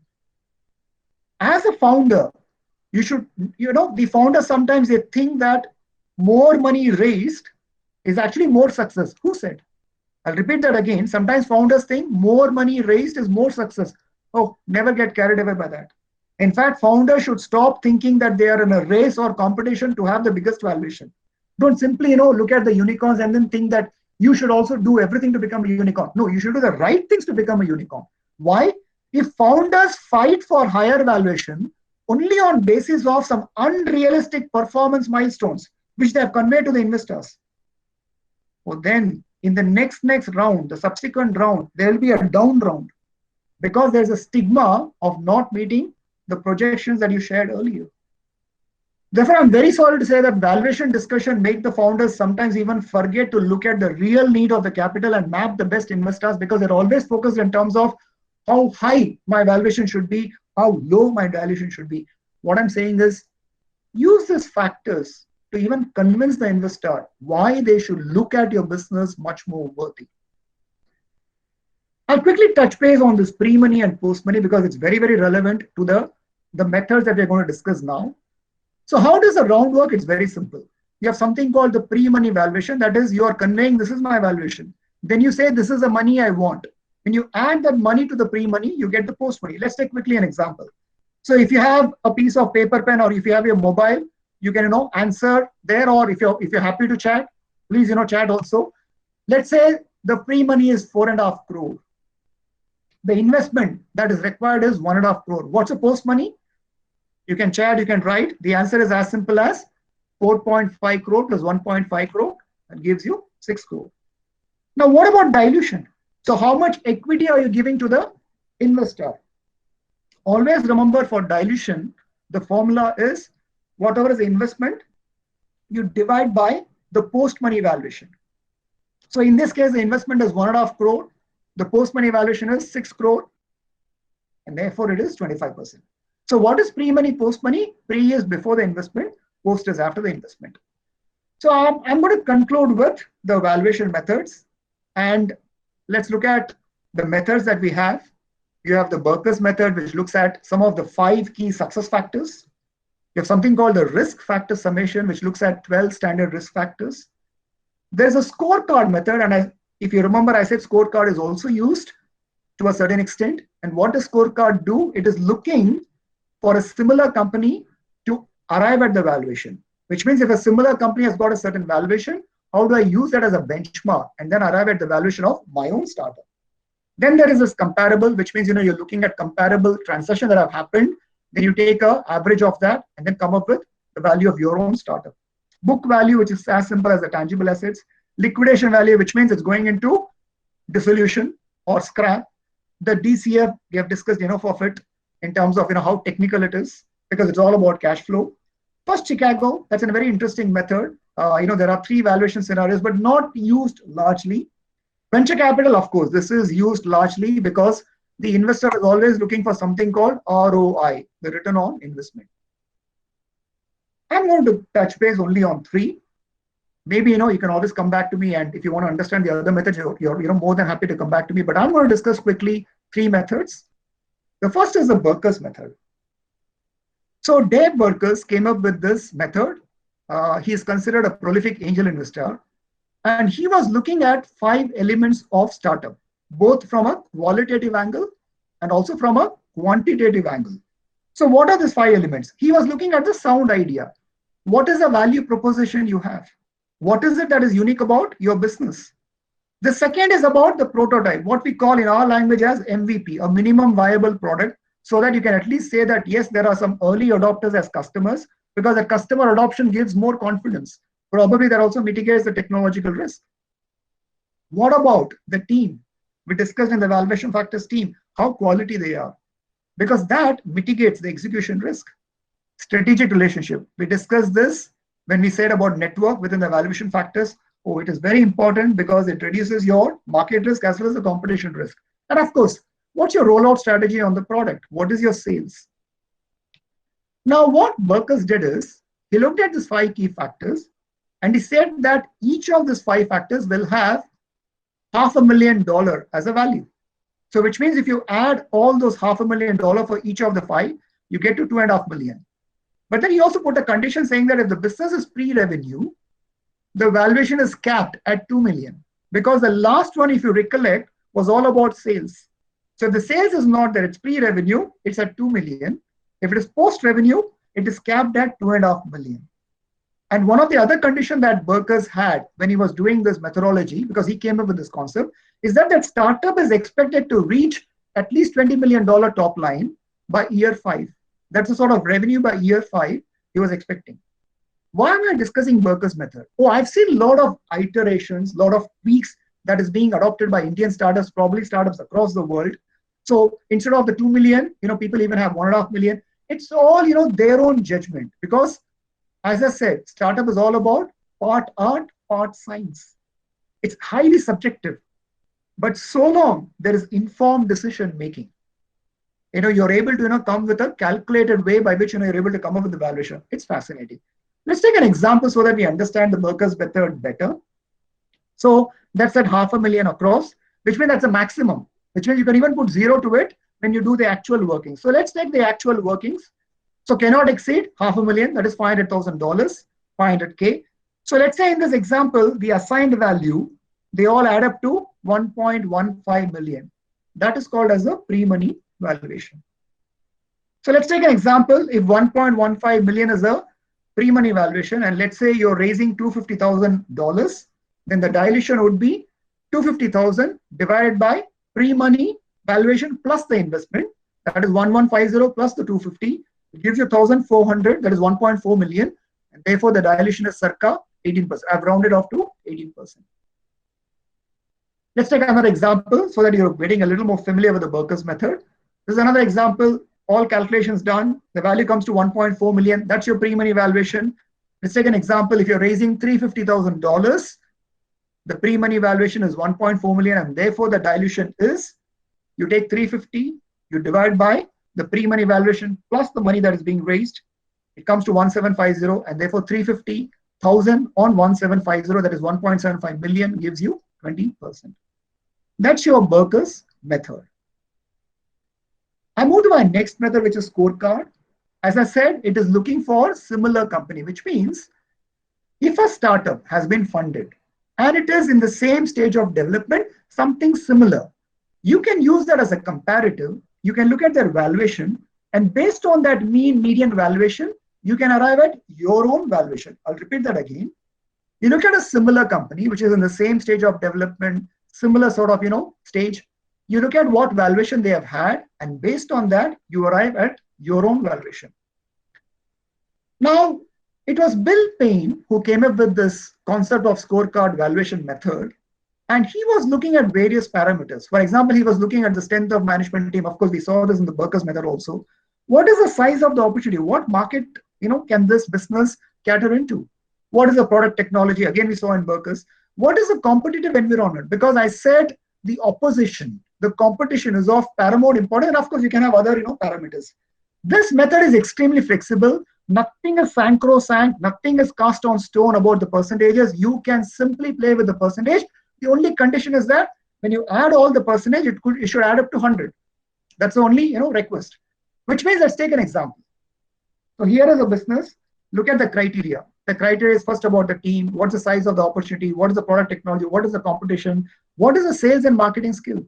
Speaker 1: As a founder, you should, the founders sometimes they think that more money raised is actually more success. Who said? I'll repeat that again. Sometimes founders think more money raised is more success. Oh, never get carried away by that. In fact, founders should stop thinking that they are in a race or competition to have the biggest valuation. Don't simply, look at the unicorns and then think that you should also do everything to become a unicorn. No, you should do the right things to become a unicorn. Why? If founders fight for higher valuation only on basis of some unrealistic performance milestones, which they have conveyed to the investors, well, then in the next round, the subsequent round, there will be a down round because there's a stigma of not meeting the projections that you shared earlier. Therefore, I'm very sorry to say that valuation discussion make the founders sometimes even forget to look at the real need of the capital and map the best investors, because they're always focused in terms of how high my valuation should be, how low my valuation should be. What I'm saying is, use these factors to even convince the investor why they should look at your business much more worthy. I'll quickly touch base on this pre-money and post-money because it's very, very relevant to the methods that we're going to discuss now. So how does the round work? It's very simple. You have something called the pre-money valuation. That is, you are conveying this is my valuation. Then you say this is the money I want. When you add that money to the pre-money, you get the post-money. Let's take quickly an example. So if you have a piece of paper pen or if you have your mobile, you can answer there, or if you're happy to chat, please chat also. Let's say the pre-money is 4.5 crore. The investment that is required is 1.5 crore. What's the post-money? You can chat, you can write. The answer is as simple as 4.5 crore plus 1.5 crore. That gives you 6 crore. Now, what about dilution? So how much equity are you giving to the investor? Always remember, for dilution, the formula is whatever is the investment, you divide by the post-money valuation. So in this case, the investment is 1.5 crore. The post-money valuation is 6 crore. And therefore, it is 25%. So what is pre-money, post-money? Pre is before the investment, post is after the investment. So I'm going to conclude with the valuation methods. And let's look at the methods that we have. You have the Berker's method, which looks at some of the 5 key success factors. You have something called the risk factor summation, which looks at 12 standard risk factors. There's a scorecard method. And if you remember, I said scorecard is also used to a certain extent. And what does scorecard do? It is looking for a similar company to arrive at the valuation, which means if a similar company has got a certain valuation, how do I use that as a benchmark and then arrive at the valuation of my own startup? Then there is this comparable, which means you're looking at comparable transactions that have happened. Then you take an average of that and then come up with the value of your own startup. Book value, which is as simple as the tangible assets. Liquidation value, which means it's going into dissolution or scrap. The DCF, we have discussed enough of it in terms of how technical it is, because it's all about cash flow. First Chicago, that's a very interesting method. There are 3 valuation scenarios, but not used largely. Venture capital, of course, this is used largely because the investor is always looking for something called ROI, the return on investment. I'm going to touch base only on 3. Maybe, you can always come back to me, and if you want to understand the other methods, you're more than happy to come back to me. But I'm going to discuss quickly 3 methods. The first is the Berker's method. So Dave Berkers came up with this method. He is considered a prolific angel investor. And he was looking at 5 elements of startup, both from a qualitative angle and also from a quantitative angle. So what are these 5 elements? He was looking at the sound idea. What is the value proposition you have? What is it that is unique about your business? The second is about the prototype, what we call in our language as MVP, a minimum viable product, so that you can at least say that, yes, there are some early adopters as customers, because the customer adoption gives more confidence. Probably that also mitigates the technological risk. What about the team? We discussed in the valuation factors team, how quality they are, because that mitigates the execution risk. Strategic relationship. We discussed this when we said about network within the valuation factors. Oh, it is very important because it reduces your market risk as well as the competition risk. And of course, what's your rollout strategy on the product? What is your sales? Now, what Berkers did is, he looked at these 5 key factors and he said that each of these 5 factors will have $500,000 as a value. So which means if you add all those $500,000 for each of the 5, you get to $2.5 million. But then he also put a condition saying that if the business is pre-revenue, the valuation is capped at $2 million. because the last one, if you recollect, was all about sales. So if the sales is not there, it's pre-revenue, it's at 2 million. If it is post-revenue, it is capped at 2.5 million. And one of the other conditions that Berkes had when he was doing this methodology, because he came up with this concept, is that that startup is expected to reach at least $20 million top line by year 5. That's the sort of revenue by year 5 he was expecting. Why am I discussing Berkes method? Oh, I've seen a lot of iterations, a lot of tweaks that is being adopted by Indian startups, probably startups across the world. So instead of the 2 million, people even have 1.5 million. It's all, their own judgment, because as I said, startup is all about part art, part science. It's highly subjective, but so long there is informed decision making, you're able to, come with a calculated way by which, you're able to come up with the valuation. It's fascinating. Let's take an example so that we understand the Berkes method better. So that's at 500,000 across, which means that's a maximum, which means you can even put 0 to it when you do the actual workings. So let's take the actual workings. So cannot exceed 500,000, that is $500,000, 500K. So let's say in this example, the assigned value, they all add up to 1.15 million. That is called as a pre-money valuation. So let's take an example. If 1.15 million is a pre-money valuation, and let's say you're raising $250,000, then the dilution would be 250,000 divided by pre-money valuation plus the investment. That is 1150 plus the 250. It gives you 1,400, that is 1.4 million. And therefore, the dilution is circa 18%. I've rounded off to 18%. Let's take another example so that you're getting a little more familiar with the Berkes method. This is another example. All calculations done. The value comes to 1.4 million. That's your pre-money valuation. Let's take an example. If you're raising $350,000, the pre-money valuation is 1.4 million, and therefore the dilution is, you take 350, you divide by the pre-money valuation plus the money that is being raised. It comes to 1750, and therefore 350,000 on 1750, that is 1.75 million, gives you 20%. That's your Berkes method. I move to my next method, which is scorecard. As I said, it is looking for similar company, which means if a startup has been funded and it is in the same stage of development, something similar, you can use that as a comparative. You can look at their valuation, and based on that mean median valuation, you can arrive at your own valuation. I'll repeat that again. You look at a similar company, which is in the same stage of development, similar sort of, stage. You look at what valuation they have had, and based on that, you arrive at your own valuation. Now, it was Bill Payne who came up with this concept of scorecard valuation method, and he was looking at various parameters. For example, he was looking at the strength of management team. Of course, we saw this in the Berkes method also. What is the size of the opportunity? What market, can this business cater into? What is the product technology? Again, we saw in Berkes. What is the competitive environment? Because I said the opposition, the competition is of paramount importance. And of course, you can have other, parameters. This method is extremely flexible. Nothing is sacrosanct. Nothing is cast on stone about the percentages. You can simply play with the percentage. The only condition is that when you add all the percentage, it should add up to 100. That's the only, request. Which means, let's take an example. So here is a business. Look at the criteria. The criteria is first about the team. What's the size of the opportunity? What is the product technology? What is the competition? What is the sales and marketing skill?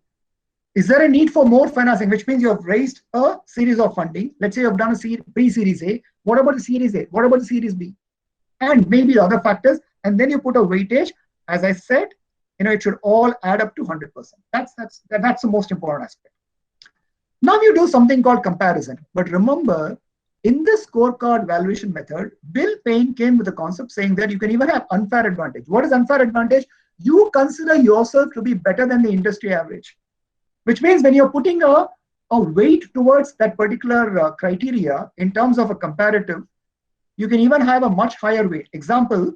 Speaker 1: Is there a need for more financing? Which means you have raised a series of funding. Let's say you have done a pre-series A. What about the series A? What about the series B? And maybe the other factors. And then you put a weightage. As I said, it should all add up to 100%. That's the most important aspect. Now you do something called comparison. But remember, in this scorecard valuation method, Bill Payne came with a concept saying that you can even have unfair advantage. What is unfair advantage? You consider yourself to be better than the industry average. Which means when you're putting a weight towards that particular criteria in terms of a comparative, you can even have a much higher weight. Example,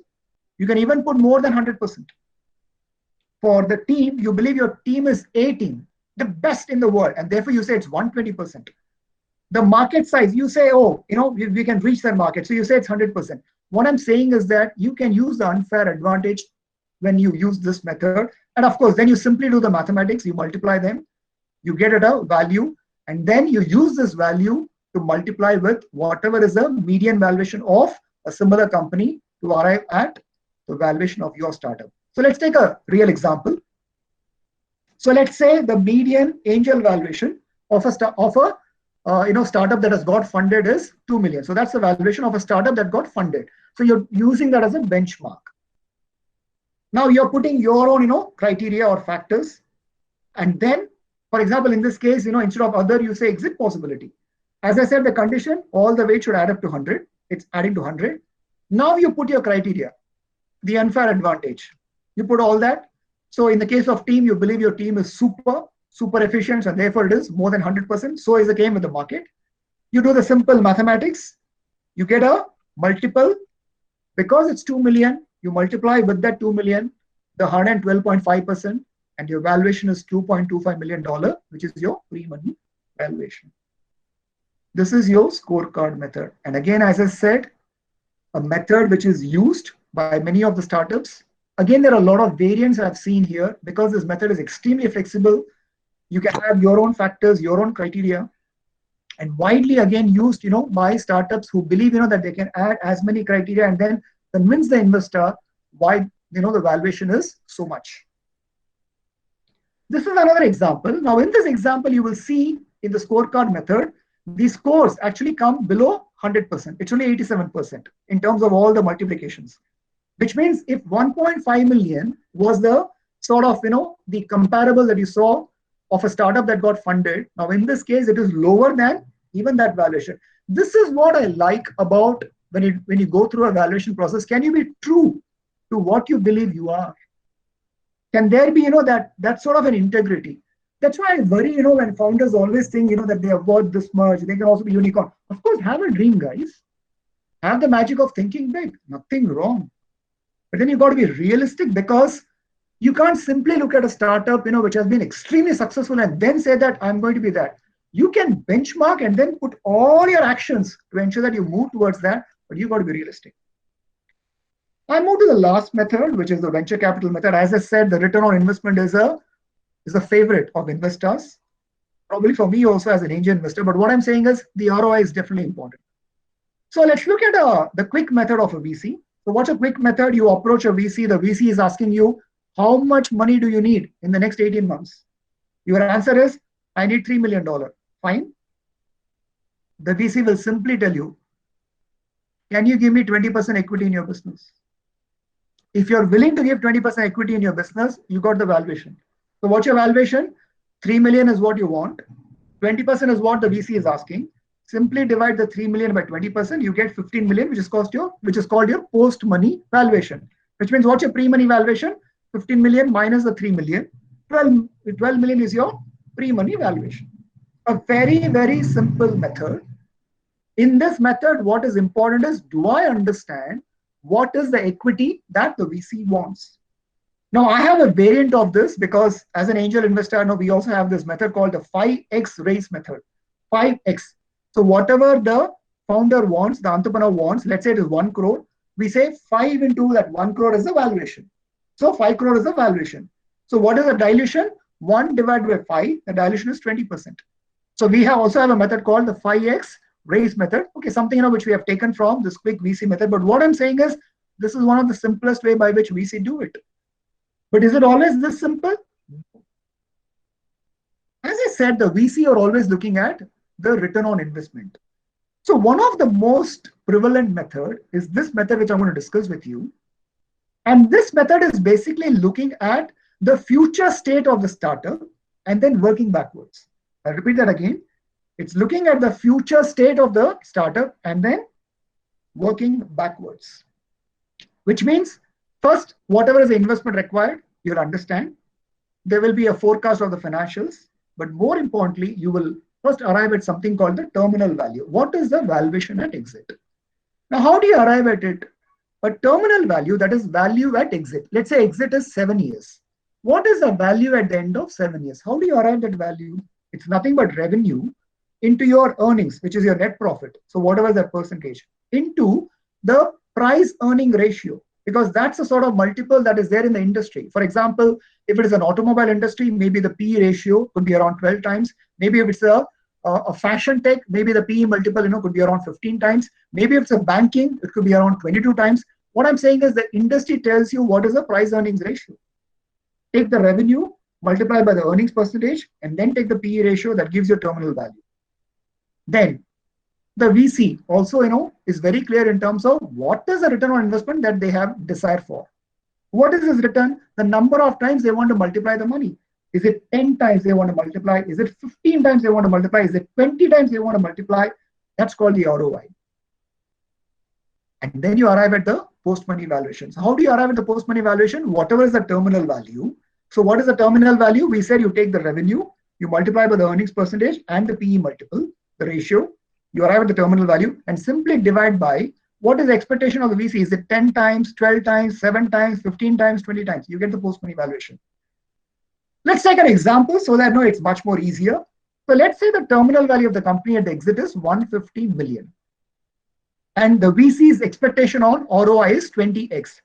Speaker 1: you can even put more than 100%. For the team, you believe your team is A team, the best in the world, and therefore you say it's 120%. The market size, you say, we can reach that market, so you say it's 100%. What I'm saying is that you can use the unfair advantage when you use this method. And of course, then you simply do the mathematics, you multiply them, you get at a value, and then you use this value to multiply with whatever is the median valuation of a similar company to arrive at the valuation of your startup. So let's take a real example. So let's say the median angel valuation of a startup that has got funded is 2 million. So that's the valuation of a startup that got funded. So you're using that as a benchmark. Now you're putting your own criteria or factors, and then, for example, in this case, instead of other, you say exit possibility. As I said, the condition, all the weight should add up to 100. It's adding to 100. Now you put your criteria, the unfair advantage. You put all that. So in the case of team, you believe your team is super efficient, and therefore it is more than 100%. So is the game with the market. You do the simple mathematics. You get a multiple. Because it's 2 million, you multiply with that 2 million, the 112.5%, and your valuation is $2.25 million, which is your pre-money valuation. This is your scorecard method. And again, as I said, a method which is used by many of the startups. Again, there are a lot of variants I've seen here because this method is extremely flexible. You can have your own factors, your own criteria, and widely again used, by startups who believe, that they can add as many criteria and then convince the investor why, the valuation is so much. This is another example. Now, in this example, you will see in the scorecard method, the scores actually come below 100%. It's only 87% in terms of all the multiplications, which means if 1.5 million was the sort of, the comparable that you saw of a startup that got funded. Now, in this case, it is lower than even that valuation. This is what I like about when you go through a valuation process. Can you be true to what you believe you are? Can there be, that sort of an integrity? That's why I worry, when founders always think, that they have got this much, they can also be unicorn. Of course, have a dream, guys. Have the magic of thinking big. Nothing wrong. But then you've got to be realistic, because you can't simply look at a startup, which has been extremely successful and then say that I'm going to be that. You can benchmark and then put all your actions to ensure that you move towards that, but you've got to be realistic. I move to the last method, which is the venture capital method. As I said, the return on investment is a favorite of investors, probably for me also as an angel investor. But what I'm saying is the ROI is definitely important. So let's look at the quick method of a VC. So what's a quick method? You approach a VC. The VC is asking you, how much money do you need in the next 18 months? Your answer is, I need $3 million. Fine. The VC will simply tell you, can you give me 20% equity in your business? If you're willing to give 20% equity in your business, you got the valuation. So what's your valuation? 3 million is what you want. 20% is what the VC is asking. Simply divide the 3 million by 20%, you get 15 million, which is called your post-money valuation. Which means what's your pre-money valuation? 15 million minus the 3 million. 12 million is your pre-money valuation. A very, very simple method. In this method, what is important is, do I understand what is the equity that the VC wants? Now, I have a variant of this because as an angel investor, I know we also have this method called the 5x raise method. 5x. So whatever the founder wants, the entrepreneur wants, let's say it is 1 crore, we say 5 into that 1 crore is the valuation. So 5 crore is the valuation. So what is the dilution? 1 divided by 5, the dilution is 20%. So we also have a method called the 5x raise method. Okay, something which we have taken from this quick VC method. But what I'm saying is, this is one of the simplest way by which VC do it. But is it always this simple? As I said, the VC are always looking at the return on investment. So one of the most prevalent method is this method, which I'm going to discuss with you. And this method is basically looking at the future state of the startup and then working backwards. I'll repeat that again. It's looking at the future state of the startup and then working backwards. Which means, first, whatever is the investment required, you'll understand. There will be a forecast of the financials. But more importantly, you will first arrive at something called the terminal value. What is the valuation at exit? Now, how do you arrive at it? A terminal value, that is value at exit. Let's say exit is 7 years. What is the value at the end of 7 years? How do you arrive at value? It's nothing but revenue into your earnings, which is your net profit. So whatever that percentage, into the price earning ratio, because that's the sort of multiple that is there in the industry. For example, if it is an automobile industry, maybe the PE ratio could be around 12 times. Maybe if it's a fashion tech, maybe the PE multiple could be around 15 times. Maybe if it's a banking, it could be around 22 times. What I'm saying is the industry tells you what is the price earnings ratio. Take the revenue, multiply by the earnings percentage, and then take the PE ratio that gives you terminal value. Then the VC also, is very clear in terms of what is the return on investment that they have desired for. What is this return? The number of times they want to multiply the money. Is it 10 times they want to multiply? Is it 15 times they want to multiply? Is it 20 times they want to multiply? That's called the ROI. And then you arrive at the post-money valuation. So how do you arrive at the post-money valuation? Whatever is the terminal value. So what is the terminal value? We said you take the revenue, you multiply by the earnings percentage and the PE multiple, the ratio. You arrive at the terminal value and simply divide by what is the expectation of the VC. Is it 10 times, 12 times, 7 times, 15 times, 20 times? You get the post-money valuation. Let's take an example so that it's much more easier. So let's say the terminal value of the company at the exit is 150 million. And the VC's expectation on ROI is 20x.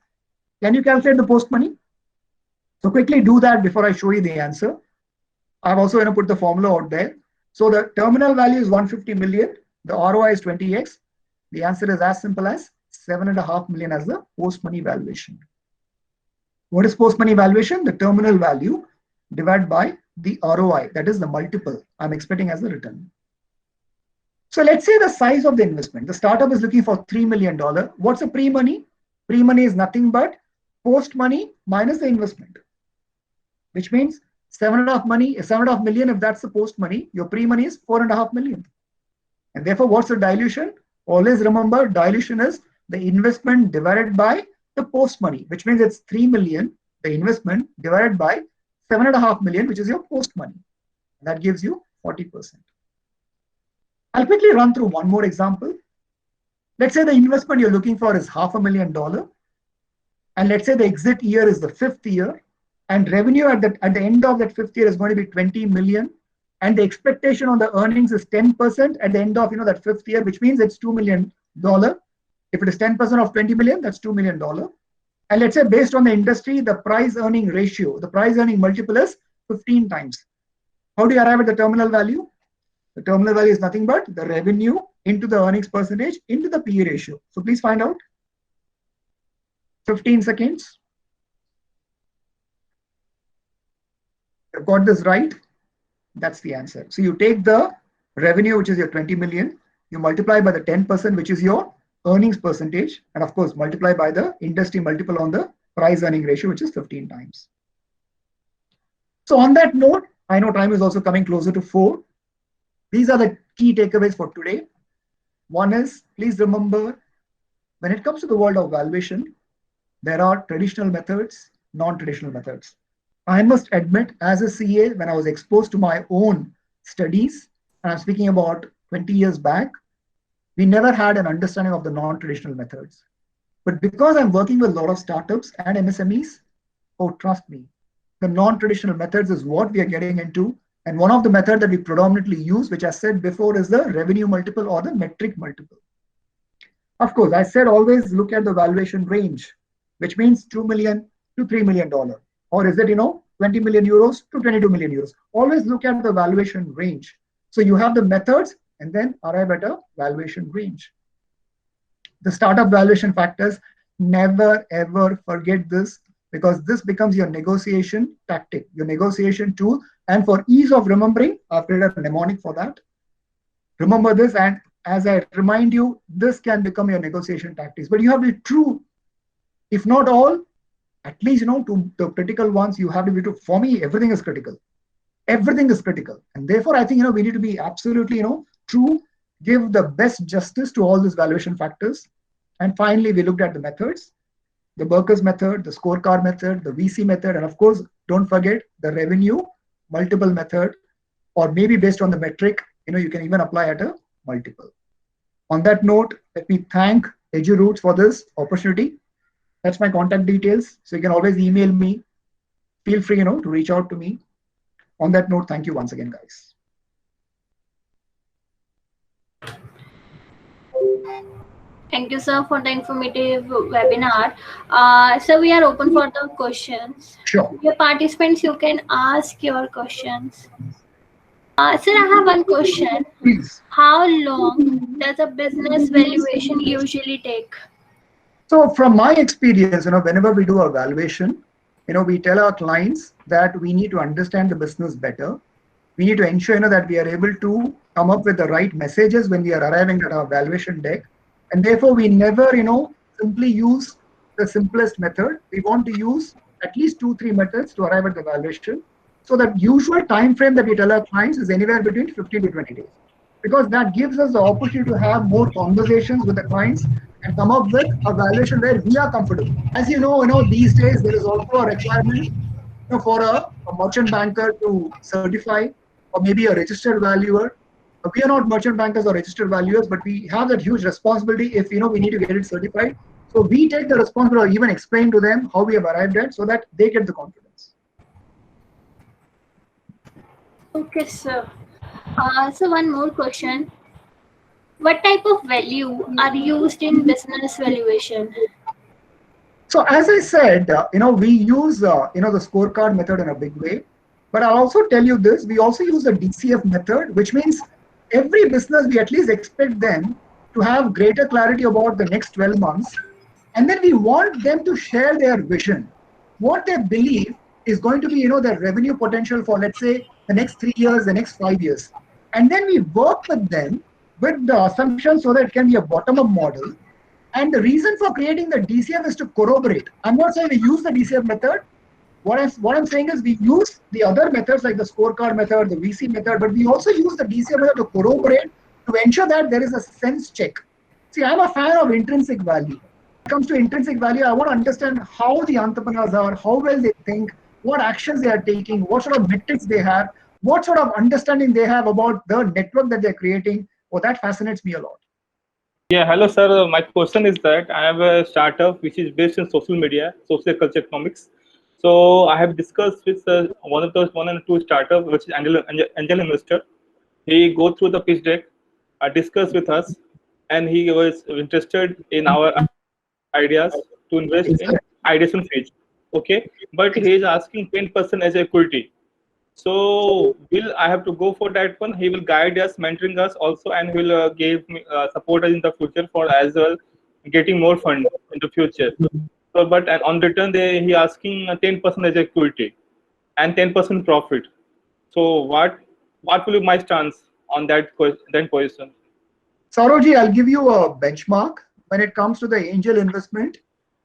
Speaker 1: Can you calculate the post-money? So quickly do that before I show you the answer. I've also put the formula out there. So the terminal value is 150 million. The ROI is 20x. The answer is as simple as 7.5 million as the post-money valuation. What is post-money valuation? The terminal value divided by the ROI, that is the multiple I'm expecting as a return. So let's say the size of the investment. The startup is looking for $3 million. What's the pre-money? Pre-money is nothing but post-money minus the investment, which means 7.5 million. If that's the post-money, your pre-money is 4.5 million. And therefore, what's the dilution? Always remember, dilution is the investment divided by the post-money, which means it's 3 million, the investment divided by 7.5 million, which is your post-money. That gives you 40%. I'll quickly run through one more example. Let's say the investment you're looking for is $500,000. And let's say the exit year is the 5th year. And revenue at the end of that 5th year is going to be 20 million. And the expectation on the earnings is 10% at the end of that 5th year, which means it's $2 million. If it is 10% of 20 million, that's $2 million. And let's say based on the industry, the price earning ratio, the price earning multiple is 15 times. How do you arrive at the terminal value? The terminal value is nothing but the revenue into the earnings percentage into the PE ratio. So please find out. 15 seconds. You've got this right. That's the answer. So you take the revenue, which is your 20 million, you multiply by the 10%, which is your earnings percentage, and of course, multiply by the industry multiple on the price earning ratio, which is 15 times. So on that note, I know time is also coming closer to 4. These are the key takeaways for today. One is, please remember, when it comes to the world of valuation, there are traditional methods, non-traditional methods. I must admit, as a CA, when I was exposed to my own studies, and I'm speaking about 20 years back, we never had an understanding of the non-traditional methods. But because I'm working with a lot of startups and MSMEs, oh, trust me, the non-traditional methods is what we are getting into. And one of the methods that we predominantly use, which I said before, is the revenue multiple or the metric multiple. Of course, I said always look at the valuation range, which means $2 million to $3 million. Or is it, 20 million euros to 22 million euros? Always look at the valuation range. So you have the methods and then arrive at a valuation range. The startup valuation factors, never ever forget this, because this becomes your negotiation tactic, your negotiation tool. And for ease of remembering, I've created a mnemonic for that. Remember this, and as I remind you, this can become your negotiation tactics. But you have to be true, if not all, at least, to the critical ones, you have to be true. For me, everything is critical. Everything is critical. And therefore, I think, we need to be absolutely, true, give the best justice to all these valuation factors. And finally, we looked at the methods, the Berker's method, the scorecard method, the VC method, and of course, don't forget the revenue multiple method, or maybe based on the metric, you can even apply at a multiple. On that note, let me thank EduRoots for this opportunity. That's my contact details. So you can always email me. Feel free, to reach out to me. On that note, thank you once again, guys.
Speaker 2: Thank you, sir, for the informative webinar. So we are open for the questions.
Speaker 1: Sure.
Speaker 2: Your participants, you can ask your questions. Sir, I have one question.
Speaker 1: Please.
Speaker 2: How long does a business valuation usually take?
Speaker 1: So from my experience, whenever we do a valuation, we tell our clients that we need to understand the business better. We need to ensure, that we are able to come up with the right messages when we are arriving at our valuation deck. And therefore, we never, simply use the simplest method. We want to use at least 2, 3 methods to arrive at the valuation. So that usual time frame that we tell our clients is anywhere between 15 to 20 days, because that gives us the opportunity to have more conversations with the clients and come up with a valuation where we are comfortable. As these days there is also a requirement, for a merchant banker to certify, or maybe a registered valuer. We are not merchant bankers or registered valuers, but we have that huge responsibility if we need to get it certified. So we take the responsibility, or even explain to them how we have arrived at, so that they get the confidence.
Speaker 2: Okay, sir. So one more question. What type of value are used in business valuation?
Speaker 1: So as I said, we use the scorecard method in a big way. But I'll also tell you this: we also use the DCF method, which means every business we at least expect them to have greater clarity about the next 12 months, and then we want them to share their vision, what they believe is going to be, their revenue potential for, let's say, the next 3 years, the next 5 years, and then we work with them with the assumptions so that it can be a bottom-up model. And the reason for creating the DCF is to corroborate. I'm not saying we use the DCF method. What I'm saying is we use the other methods like the scorecard method, the VC method, but we also use the DCF method to corroborate, to ensure that there is a sense check. See, I'm a fan of intrinsic value. When it comes to intrinsic value, I want to understand how the entrepreneurs are, how well they think, what actions they are taking, what sort of metrics they have, what sort of understanding they have about the network that they're creating. Oh, that fascinates me a lot.
Speaker 3: Yeah, hello, sir. My question is that I have a startup which is based in social media, social culture economics. So I have discussed with one and two startup, which is angel investor. He go through the pitch deck, discuss with us, and he was interested in our ideas to invest in ideation phase. Okay, but he is asking 10% as equity. So will I have to go for that one? He will guide us, mentoring us also, and he will give me support us in the future for as well getting more fund in the future. So, but and on return, he asking 10% as equity and 10% profit. So what will be my stance on that position?
Speaker 1: Saroji, I'll give you a benchmark. When it comes to the angel investment,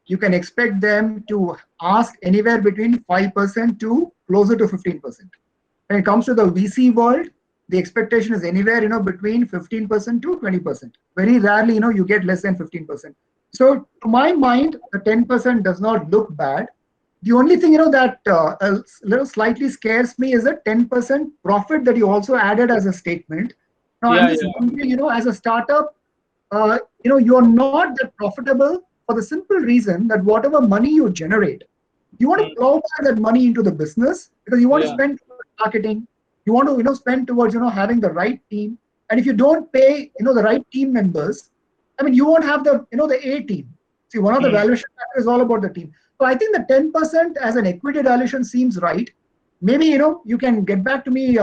Speaker 1: you can expect them to ask anywhere between 5% to closer to 15%. When it comes to the VC world, the expectation is anywhere, between 15% to 20%. Very rarely, you get less than 15%. So to my mind, the 10% does not look bad. The only thing, that a little slightly scares me is the 10% profit that you also added as a statement. Now, I'm just wondering, as a startup, you're not that profitable for the simple reason that whatever money you generate, you want to plow back that money into the business, because you want to spend towards marketing, you want to spend towards having the right team. And if you don't pay the right team members, I mean, you won't have the the A team. See, one of the valuation factors is all about the team. So I think the 10% as an equity valuation seems right. Maybe you can get back to me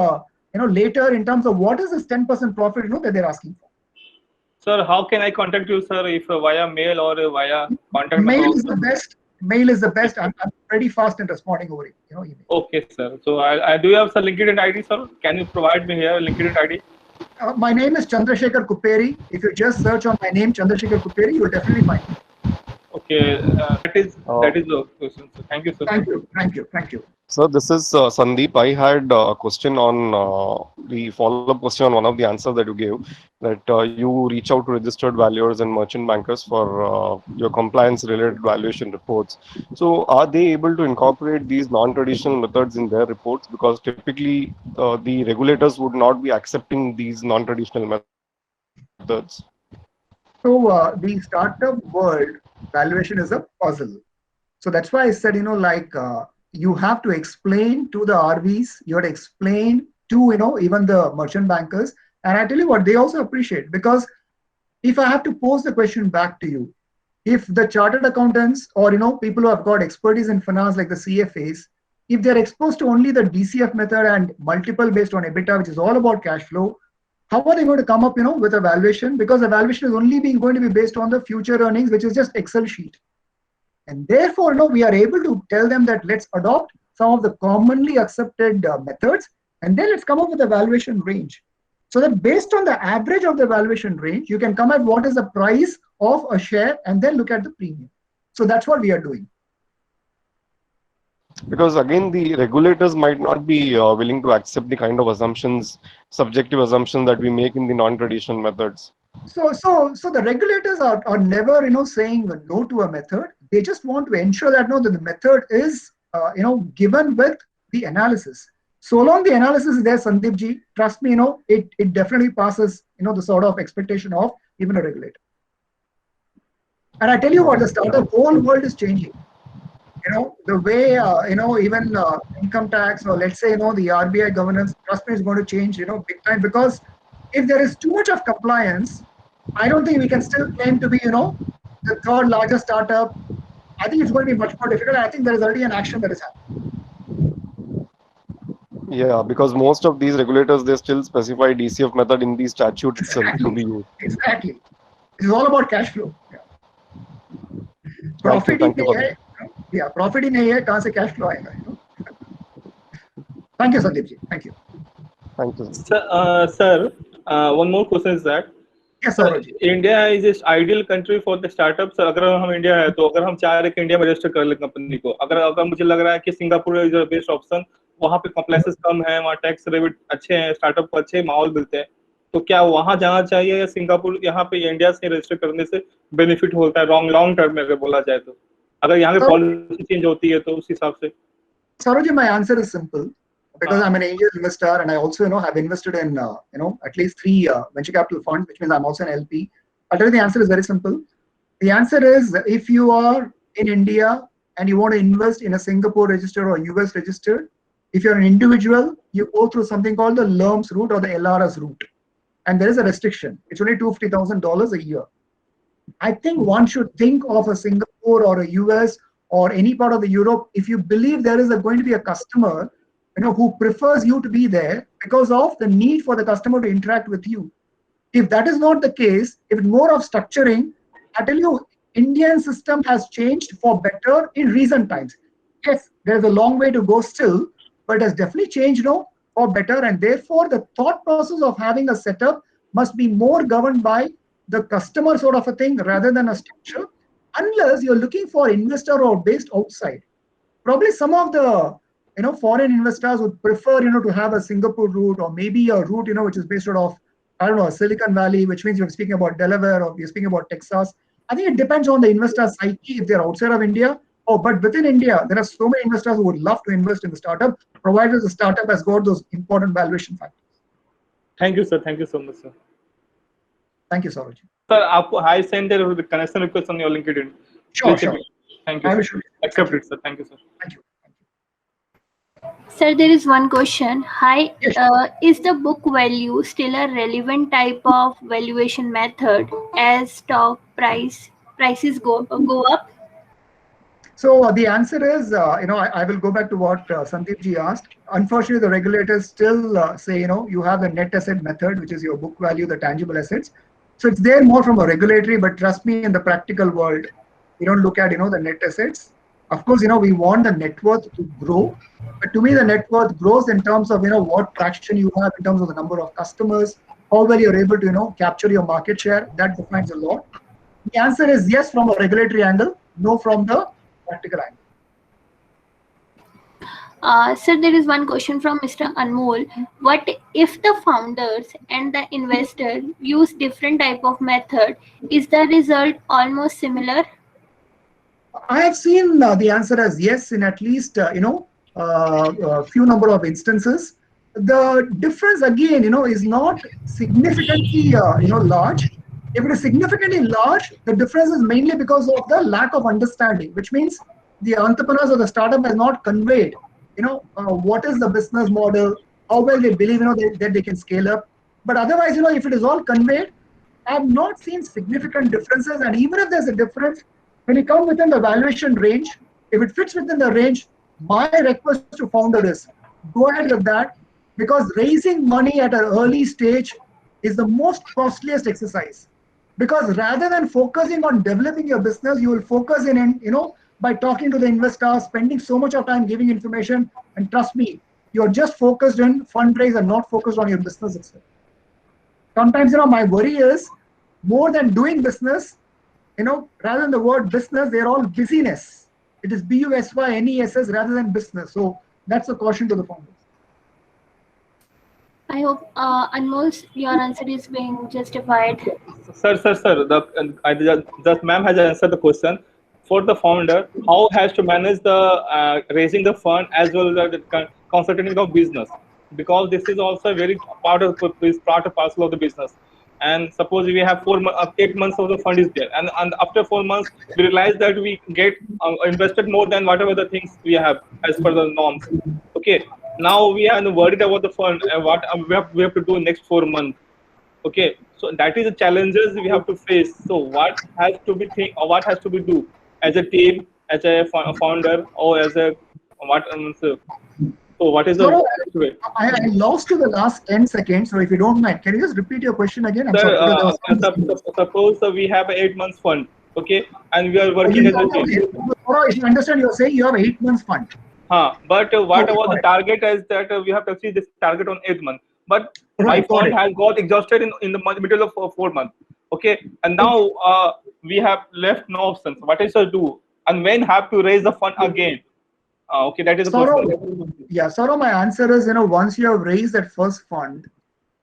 Speaker 1: later in terms of what is this 10% profit that they're asking for.
Speaker 3: Sir, how can I contact you, sir? If via mail or via contact
Speaker 1: mail
Speaker 3: number?
Speaker 1: Is the best. Mail is the best. I'm pretty fast in responding over email.
Speaker 3: Okay, sir. So I do you have some LinkedIn ID, sir? Can you provide me here LinkedIn ID?
Speaker 1: My name is Chandrasekhar Kuperi. If you just search on my name, Chandrasekhar Kuperi, you will definitely find me.
Speaker 3: Okay, that is the question. So thank you, sir.
Speaker 1: Thank you.
Speaker 4: So this is Sandeep. I had a question on the follow-up question on one of the answers that you gave, that you reach out to registered valuers and merchant bankers for your compliance-related valuation reports. So are they able to incorporate these non-traditional methods in their reports? Because typically the regulators would not be accepting these non-traditional methods.
Speaker 1: So the startup world, valuation is a puzzle. So that's why I said, you have to explain to the RVs, you have to explain to, even the merchant bankers. And I tell you what, they also appreciate, because if I have to pose the question back to you, if the chartered accountants or, people who have got expertise in finance like the CFAs, if they're exposed to only the DCF method and multiple based on EBITDA, which is all about cash flow, how are they going to come up, with a valuation? Because the valuation is only going to be based on the future earnings, which is just Excel sheet. And therefore, we are able to tell them that let's adopt some of the commonly accepted methods, and then let's come up with a valuation range. So that based on the average of the valuation range, you can come at what is the price of a share and then look at the premium. So that's what we are doing.
Speaker 4: Because again, the regulators might not be willing to accept the kind of assumptions, subjective assumptions that we make in the non-traditional methods.
Speaker 1: So the regulators are never, saying no to a method. They just want to ensure that that the method is, given with the analysis. So long the analysis is there, Sandeep ji, trust me, it definitely passes, the sort of expectation of even a regulator. And I tell you what, the startup whole world is changing. The way, even income tax, or let's say, the RBI governance, trust me, is going to change, big time. Because if there is too much of compliance, I don't think we can still claim to be, the third largest startup. I think it's going to be much more difficult. I think there is already an action that is happening.
Speaker 4: Yeah, because most of these regulators, they still specify DCF method in the statute itself to be used.
Speaker 1: Exactly. It's all about cash flow. Yeah.
Speaker 4: Thank you for that.
Speaker 1: Yeah, profit ही नहीं है, कहाँ से cash flow आएगा? Thank you, Sandeep ji. Thank you.
Speaker 4: Thank you.
Speaker 3: Sir, one more question is that.
Speaker 1: Yes, sir.
Speaker 3: India is this ideal country for the startups. अगर हम India है तो अगर हम चाह रहे कि इंडिया में रजिस्टर कर ले कंपनी को, अगर मुझे लग रहा है कि Singapore is the best option, वहाँ पे कॉम्प्लेक्सेस कम है, वहाँ टैक्स रेट अच्छे हैं, स्टार्टअप को अच्छे माहौल मिलते हैं, तो क्या वहाँ जाना चाहिए या सिंगापुर यहाँ पे इंडिया से रजिस्टर करने से बेनिफिट होता है लॉन्ग टर्म में अगर बोला जाए तो, अगर यहाँ पे पॉलिसी चेंज होती है तो उस हिसाब से?
Speaker 1: Saroji, my answer is simple. Because I'm an angel investor and I also, have invested in, at least 3 venture capital funds, which means I'm also an LP. I'll tell you the answer is very simple. The answer is, if you are in India and you want to invest in a Singapore register or US registered, if you're an individual, you go through something called the LERMS route or the LRS route. And there is a restriction. It's only $250,000 a year. I think one should think of a Singapore or a US or any part of the Europe if you believe there is going to be a customer who prefers you to be there because of the need for the customer to interact with you. If that is not the case, if it's more of structuring, I tell you, Indian system has changed for better in recent times. Yes, there's a long way to go still, but it has definitely changed for better. And therefore, the thought process of having a setup must be more governed by the customer sort of a thing rather than a structure, unless you're looking for investor or based outside. Probably some of the foreign investors would prefer, to have a Singapore route or maybe a route, which is based out of, I don't know, Silicon Valley, which means you're speaking about Delaware or you're speaking about Texas. I think it depends on the investor's psyche if they're outside of India. But within India, there are so many investors who would love to invest in the startup, provided the startup has got those important valuation factors.
Speaker 3: Thank you, sir. Thank you so much, sir.
Speaker 1: Thank you, Saroji.
Speaker 3: Sir, I sent the connection request on your LinkedIn.
Speaker 1: Sure.
Speaker 3: Thank you. Sir. Accept it, sir. Thank you, sir.
Speaker 1: Thank you.
Speaker 2: Sir, there is one question. Hi,
Speaker 1: Yes.
Speaker 2: Is the book value still a relevant type of valuation method as stock prices go up?
Speaker 1: So the answer is, I will go back to what Sandeep ji asked. Unfortunately, the regulators still say, you have the net asset method, which is your book value, the tangible assets. So it's there more from a regulatory, but trust me, in the practical world, we don't look at, the net assets. Of course, we want the net worth to grow. But to me, the net worth grows in terms of, what traction you have in terms of the number of customers, how well you're able to, capture your market share. That defines a lot. The answer is yes from a regulatory angle, no from the practical angle.
Speaker 2: Sir, there is one question from Mr. Anmol. What if the founders and the investor use different type of method? Is the result almost similar?
Speaker 1: I have seen the answer as yes in at least, a few number of instances. The difference again, is not significantly, large. If it is significantly large, the difference is mainly because of the lack of understanding, which means the entrepreneurs or the startup has not conveyed, what is the business model, how well they believe, that they can scale up. But otherwise, if it is all conveyed, I have not seen significant differences. And even if there's a difference, when you come within the valuation range, if it fits within the range, my request to founder is go ahead with that, because raising money at an early stage is the most costliest exercise, because rather than focusing on developing your business, you will focus in by talking to the investors, spending so much of time giving information, and trust me, you're just focused in fundraise and not focused on your business itself. Sometimes, my worry is more than doing business, rather than the word business, they're all busyness. It is BUSYNESS rather than business. So that's a caution to the founders.
Speaker 2: I hope Anmol, your answer is being justified.
Speaker 3: Sir. The ma'am has answered the question. For the founder, how has to manage the raising the fund as well as the consulting of business, because this is also a very part and parcel of the business. And suppose we have 8 months of the fund is there, and after 4 months we realize that we get invested more than whatever the things we have as per the norms. Okay, now we are worried about the fund and what we have to do next 4 months. Okay, so that is the challenges we have to face. So what has to be what has to be do as a team, as a founder, or as a what? So what is the way?
Speaker 1: I lost you the last 10 seconds. So if you don't mind, can you just repeat your question again? I'm
Speaker 3: Sir,
Speaker 1: sorry.
Speaker 3: suppose we have an 8 months fund, okay, and we are working as a team.
Speaker 1: If you understand, you're saying you have 8 months fund.
Speaker 3: But what about the target is that we have to achieve this target on 8 months. But my fund has got exhausted in the middle of 4 months. Okay, and now we have left no options. What is to do? And when have to raise the fund again? Okay, that is the question.
Speaker 1: Yeah, Saurav, my answer is, once you have raised that first fund,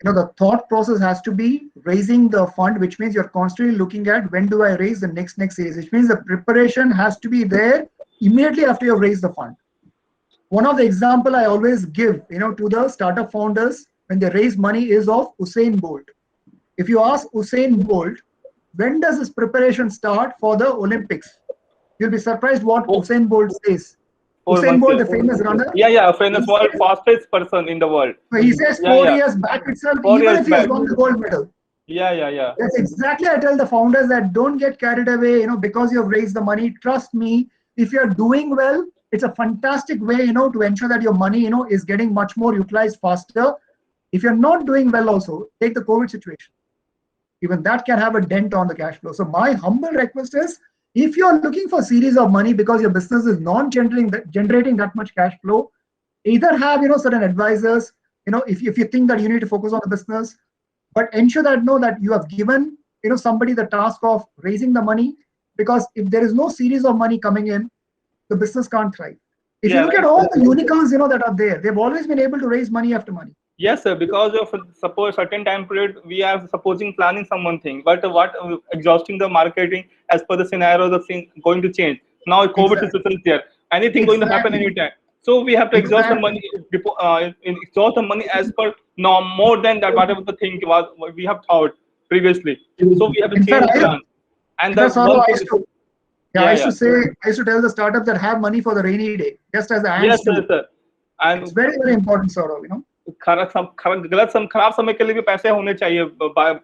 Speaker 1: the thought process has to be raising the fund, which means you're constantly looking at when do I raise the next series, which means the preparation has to be there immediately after you've raised the fund. One of the example I always give, to the startup founders when they raise money is of Usain Bolt. If you ask Usain Bolt, when does his preparation start for the Olympics? You'll be surprised what Usain Bolt says. Usain Bolt, the famous runner.
Speaker 3: Yeah, famous world fastest person in the world.
Speaker 1: So he says 4 years back itself, even if he has won the gold medal.
Speaker 3: Yeah.
Speaker 1: That's exactly I tell the founders that don't get carried away, because you have raised the money. Trust me, if you're doing well, it's a fantastic way, to ensure that your money, is getting much more utilized faster. If you're not doing well also, take the COVID situation. Even that can have a dent on the cash flow. So my humble request is, if you're looking for a series of money because your business is generating that much cash flow, either have, certain advisors, if you think that you need to focus on the business, but ensure that you have given, somebody the task of raising the money, because if there is no series of money coming in, the business can't thrive. If you look at all the unicorns, that are there, they've always been able to raise money after money.
Speaker 3: Yes, sir. Because of suppose certain time period, we are planning some thing, but what exhausting the marketing as per the scenario, the thing going to change. Now COVID situation is there. Anything going to happen anytime. So we have to exhaust the money, exhaust the money as per now more than that whatever the thing was we have thought previously. So we have to change plan. And that's
Speaker 1: I used to tell the startups that have money for the rainy day, just as the ants do.
Speaker 3: Yes, sir. And
Speaker 1: it's very, very important, Saurav,
Speaker 3: गलत खराब समय के लिए भी पैसे होने चाहिए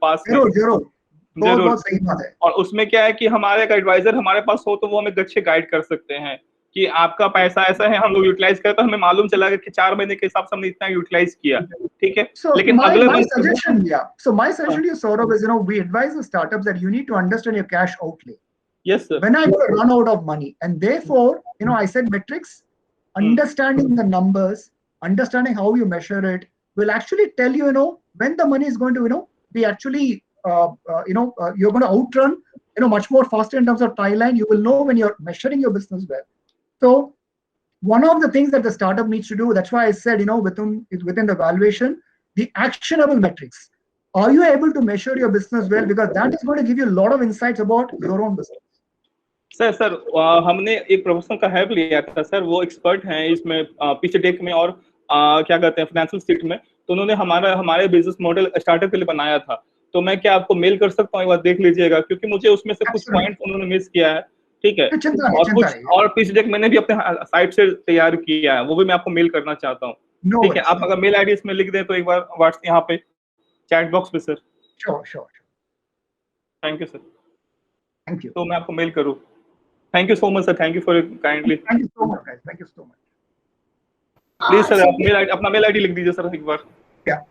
Speaker 3: पास में।
Speaker 1: जरूर सही बात है।
Speaker 3: और उसमें क्या है कि हमारे एक एडवाइजर हमारे पास हो तो वो हमें अच्छे गाइड कर सकते हैं कि आपका पैसा ऐसा है, हम लोग यूटिलाइज करें तो हमें मालूम चला कि 4 महीने के हिसाब से हमने इतना यूटिलाइज किया, ठीक है।
Speaker 1: लेकिन अगले my suggestion to you, Saurav, is we advise the startups that you need to understand your cash outlay.
Speaker 3: Yes, sir.
Speaker 1: When I run out of money, and therefore, I said metrics, understanding the numbers, understanding how you measure it will actually tell you, when the money is going to, be actually, you're going to outrun, much more faster in terms of timeline. You will know when you're measuring your business well. So one of the things that the startup needs to do, that's why I said, within the valuation, the actionable metrics. Are you able to measure your business well? Because that is going to give you a lot of insights about your own business.
Speaker 3: Sir हमने एक professional का help लिया था sir, वो expert हैं इसमें पीछे take में और क्या कहते हैं फाइनेंशियल सीट में, तो उन्होंने हमारे बिजनेस मॉडल स्टार्टअप के लिए बनाया था। तो मैं क्या आपको मेल कर सकता हूँ, एक बार देख लीजिएगा, क्योंकि मुझे उसमें से कुछ पॉइंट उन्होंने मिस किया है, ठीक है। और पीछे टेक मैंने भी अपने साइट से तैयार किया है, वो भी मैं आपको मेल करना चाहता हूँ, ठीक है। आप अगर मेल आईडी इसमें लिख दें तो एक बार व्हाट्सएप यहाँ पे चैट बॉक्स पे sir.
Speaker 1: Sure.
Speaker 3: Thank you sir.
Speaker 1: Thank you.
Speaker 3: तो मैं आपको मेल करूँ। Thank you so much, sir. Thank you for it kindly.
Speaker 1: Thank you so much, guys. Thank you so much.
Speaker 3: Please, sir, अपना mail ID लिख दीजिए sir एक बार।
Speaker 1: Yeah.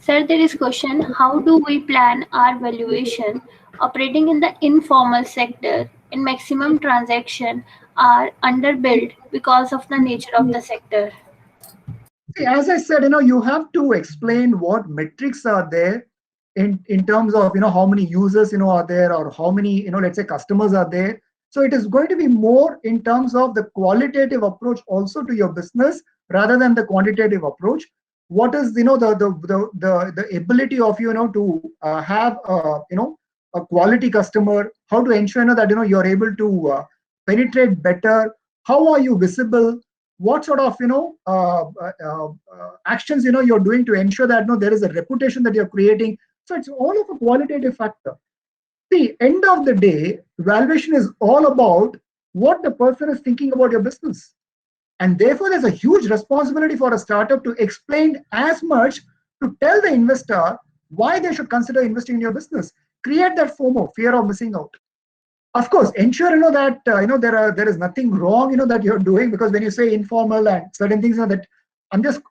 Speaker 2: Sir, there is question, how do we plan our valuation operating in the informal sector in maximum transaction are underbilled because of the nature of the sector?
Speaker 1: See, as I said, you have to explain what metrics are there in terms of, how many users, are there, or how many, let's say customers are there. So it is going to be more in terms of the qualitative approach also to your business rather than the quantitative approach. What is, the ability of to have a quality customer, how to ensure that you're able to penetrate better, how are you visible, what sort of actions you're doing to ensure that there is a reputation that you're creating. So it's all of a qualitative factor. The end of the day, valuation is all about what the person is thinking about your business. And therefore, there's a huge responsibility for a startup to explain as much to tell the investor why they should consider investing in your business. Create that FOMO, fear of missing out. Of course, ensure that there is nothing wrong that you're doing, because when you say informal and certain things that I just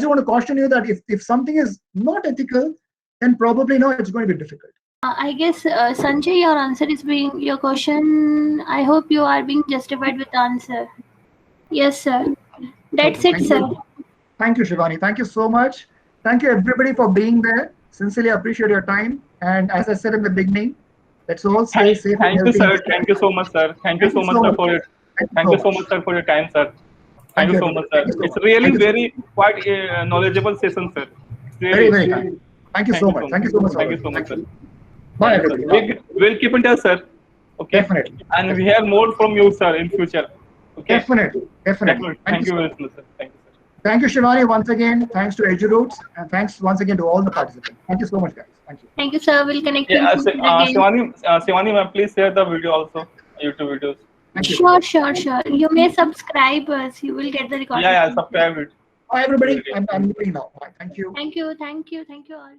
Speaker 1: want to caution you that if something is not ethical, then probably it's going to be difficult.
Speaker 2: I guess Sanjay, your answer is being your question. I hope you are being justified with the answer. Yes, sir. That's it, sir.
Speaker 1: Thank you, Shivani. Thank you so much. Thank you, everybody, for being there. Sincerely appreciate your time. And as I said in the beginning, let's all stay safe.
Speaker 3: Thank you, sir. Thank you so much, sir. Thank you so much, sir, for your. Thank you so much, sir, for your time, sir. Thank you so much, sir. It's really very quite knowledgeable session, sir.
Speaker 1: Very, very kind. Thank you so much. Thank you so much.
Speaker 3: Thank you so much, sir.
Speaker 1: Bye, everybody.
Speaker 3: We'll keep in touch, sir. Okay.
Speaker 1: Definitely.
Speaker 3: And we have more from you, sir, in future. Okay.
Speaker 1: Definitely.
Speaker 3: Thank you very much, sir. Thank you, sir.
Speaker 1: Thank you, Shivani, once again. Thanks to EduRoots, and thanks once again to all the participants. Thank you so much, guys. Thank you.
Speaker 2: Thank you, sir. We'll connect
Speaker 3: Yeah,
Speaker 2: you again.
Speaker 3: Shivani, ma'am, please share the video also, YouTube videos.
Speaker 1: Thank you.
Speaker 2: Sure. You may subscribe us. You will get the recording.
Speaker 3: Yeah, subscribe it.
Speaker 1: Bye, everybody. I'm leaving now. Bye. Thank you.
Speaker 2: Thank you all.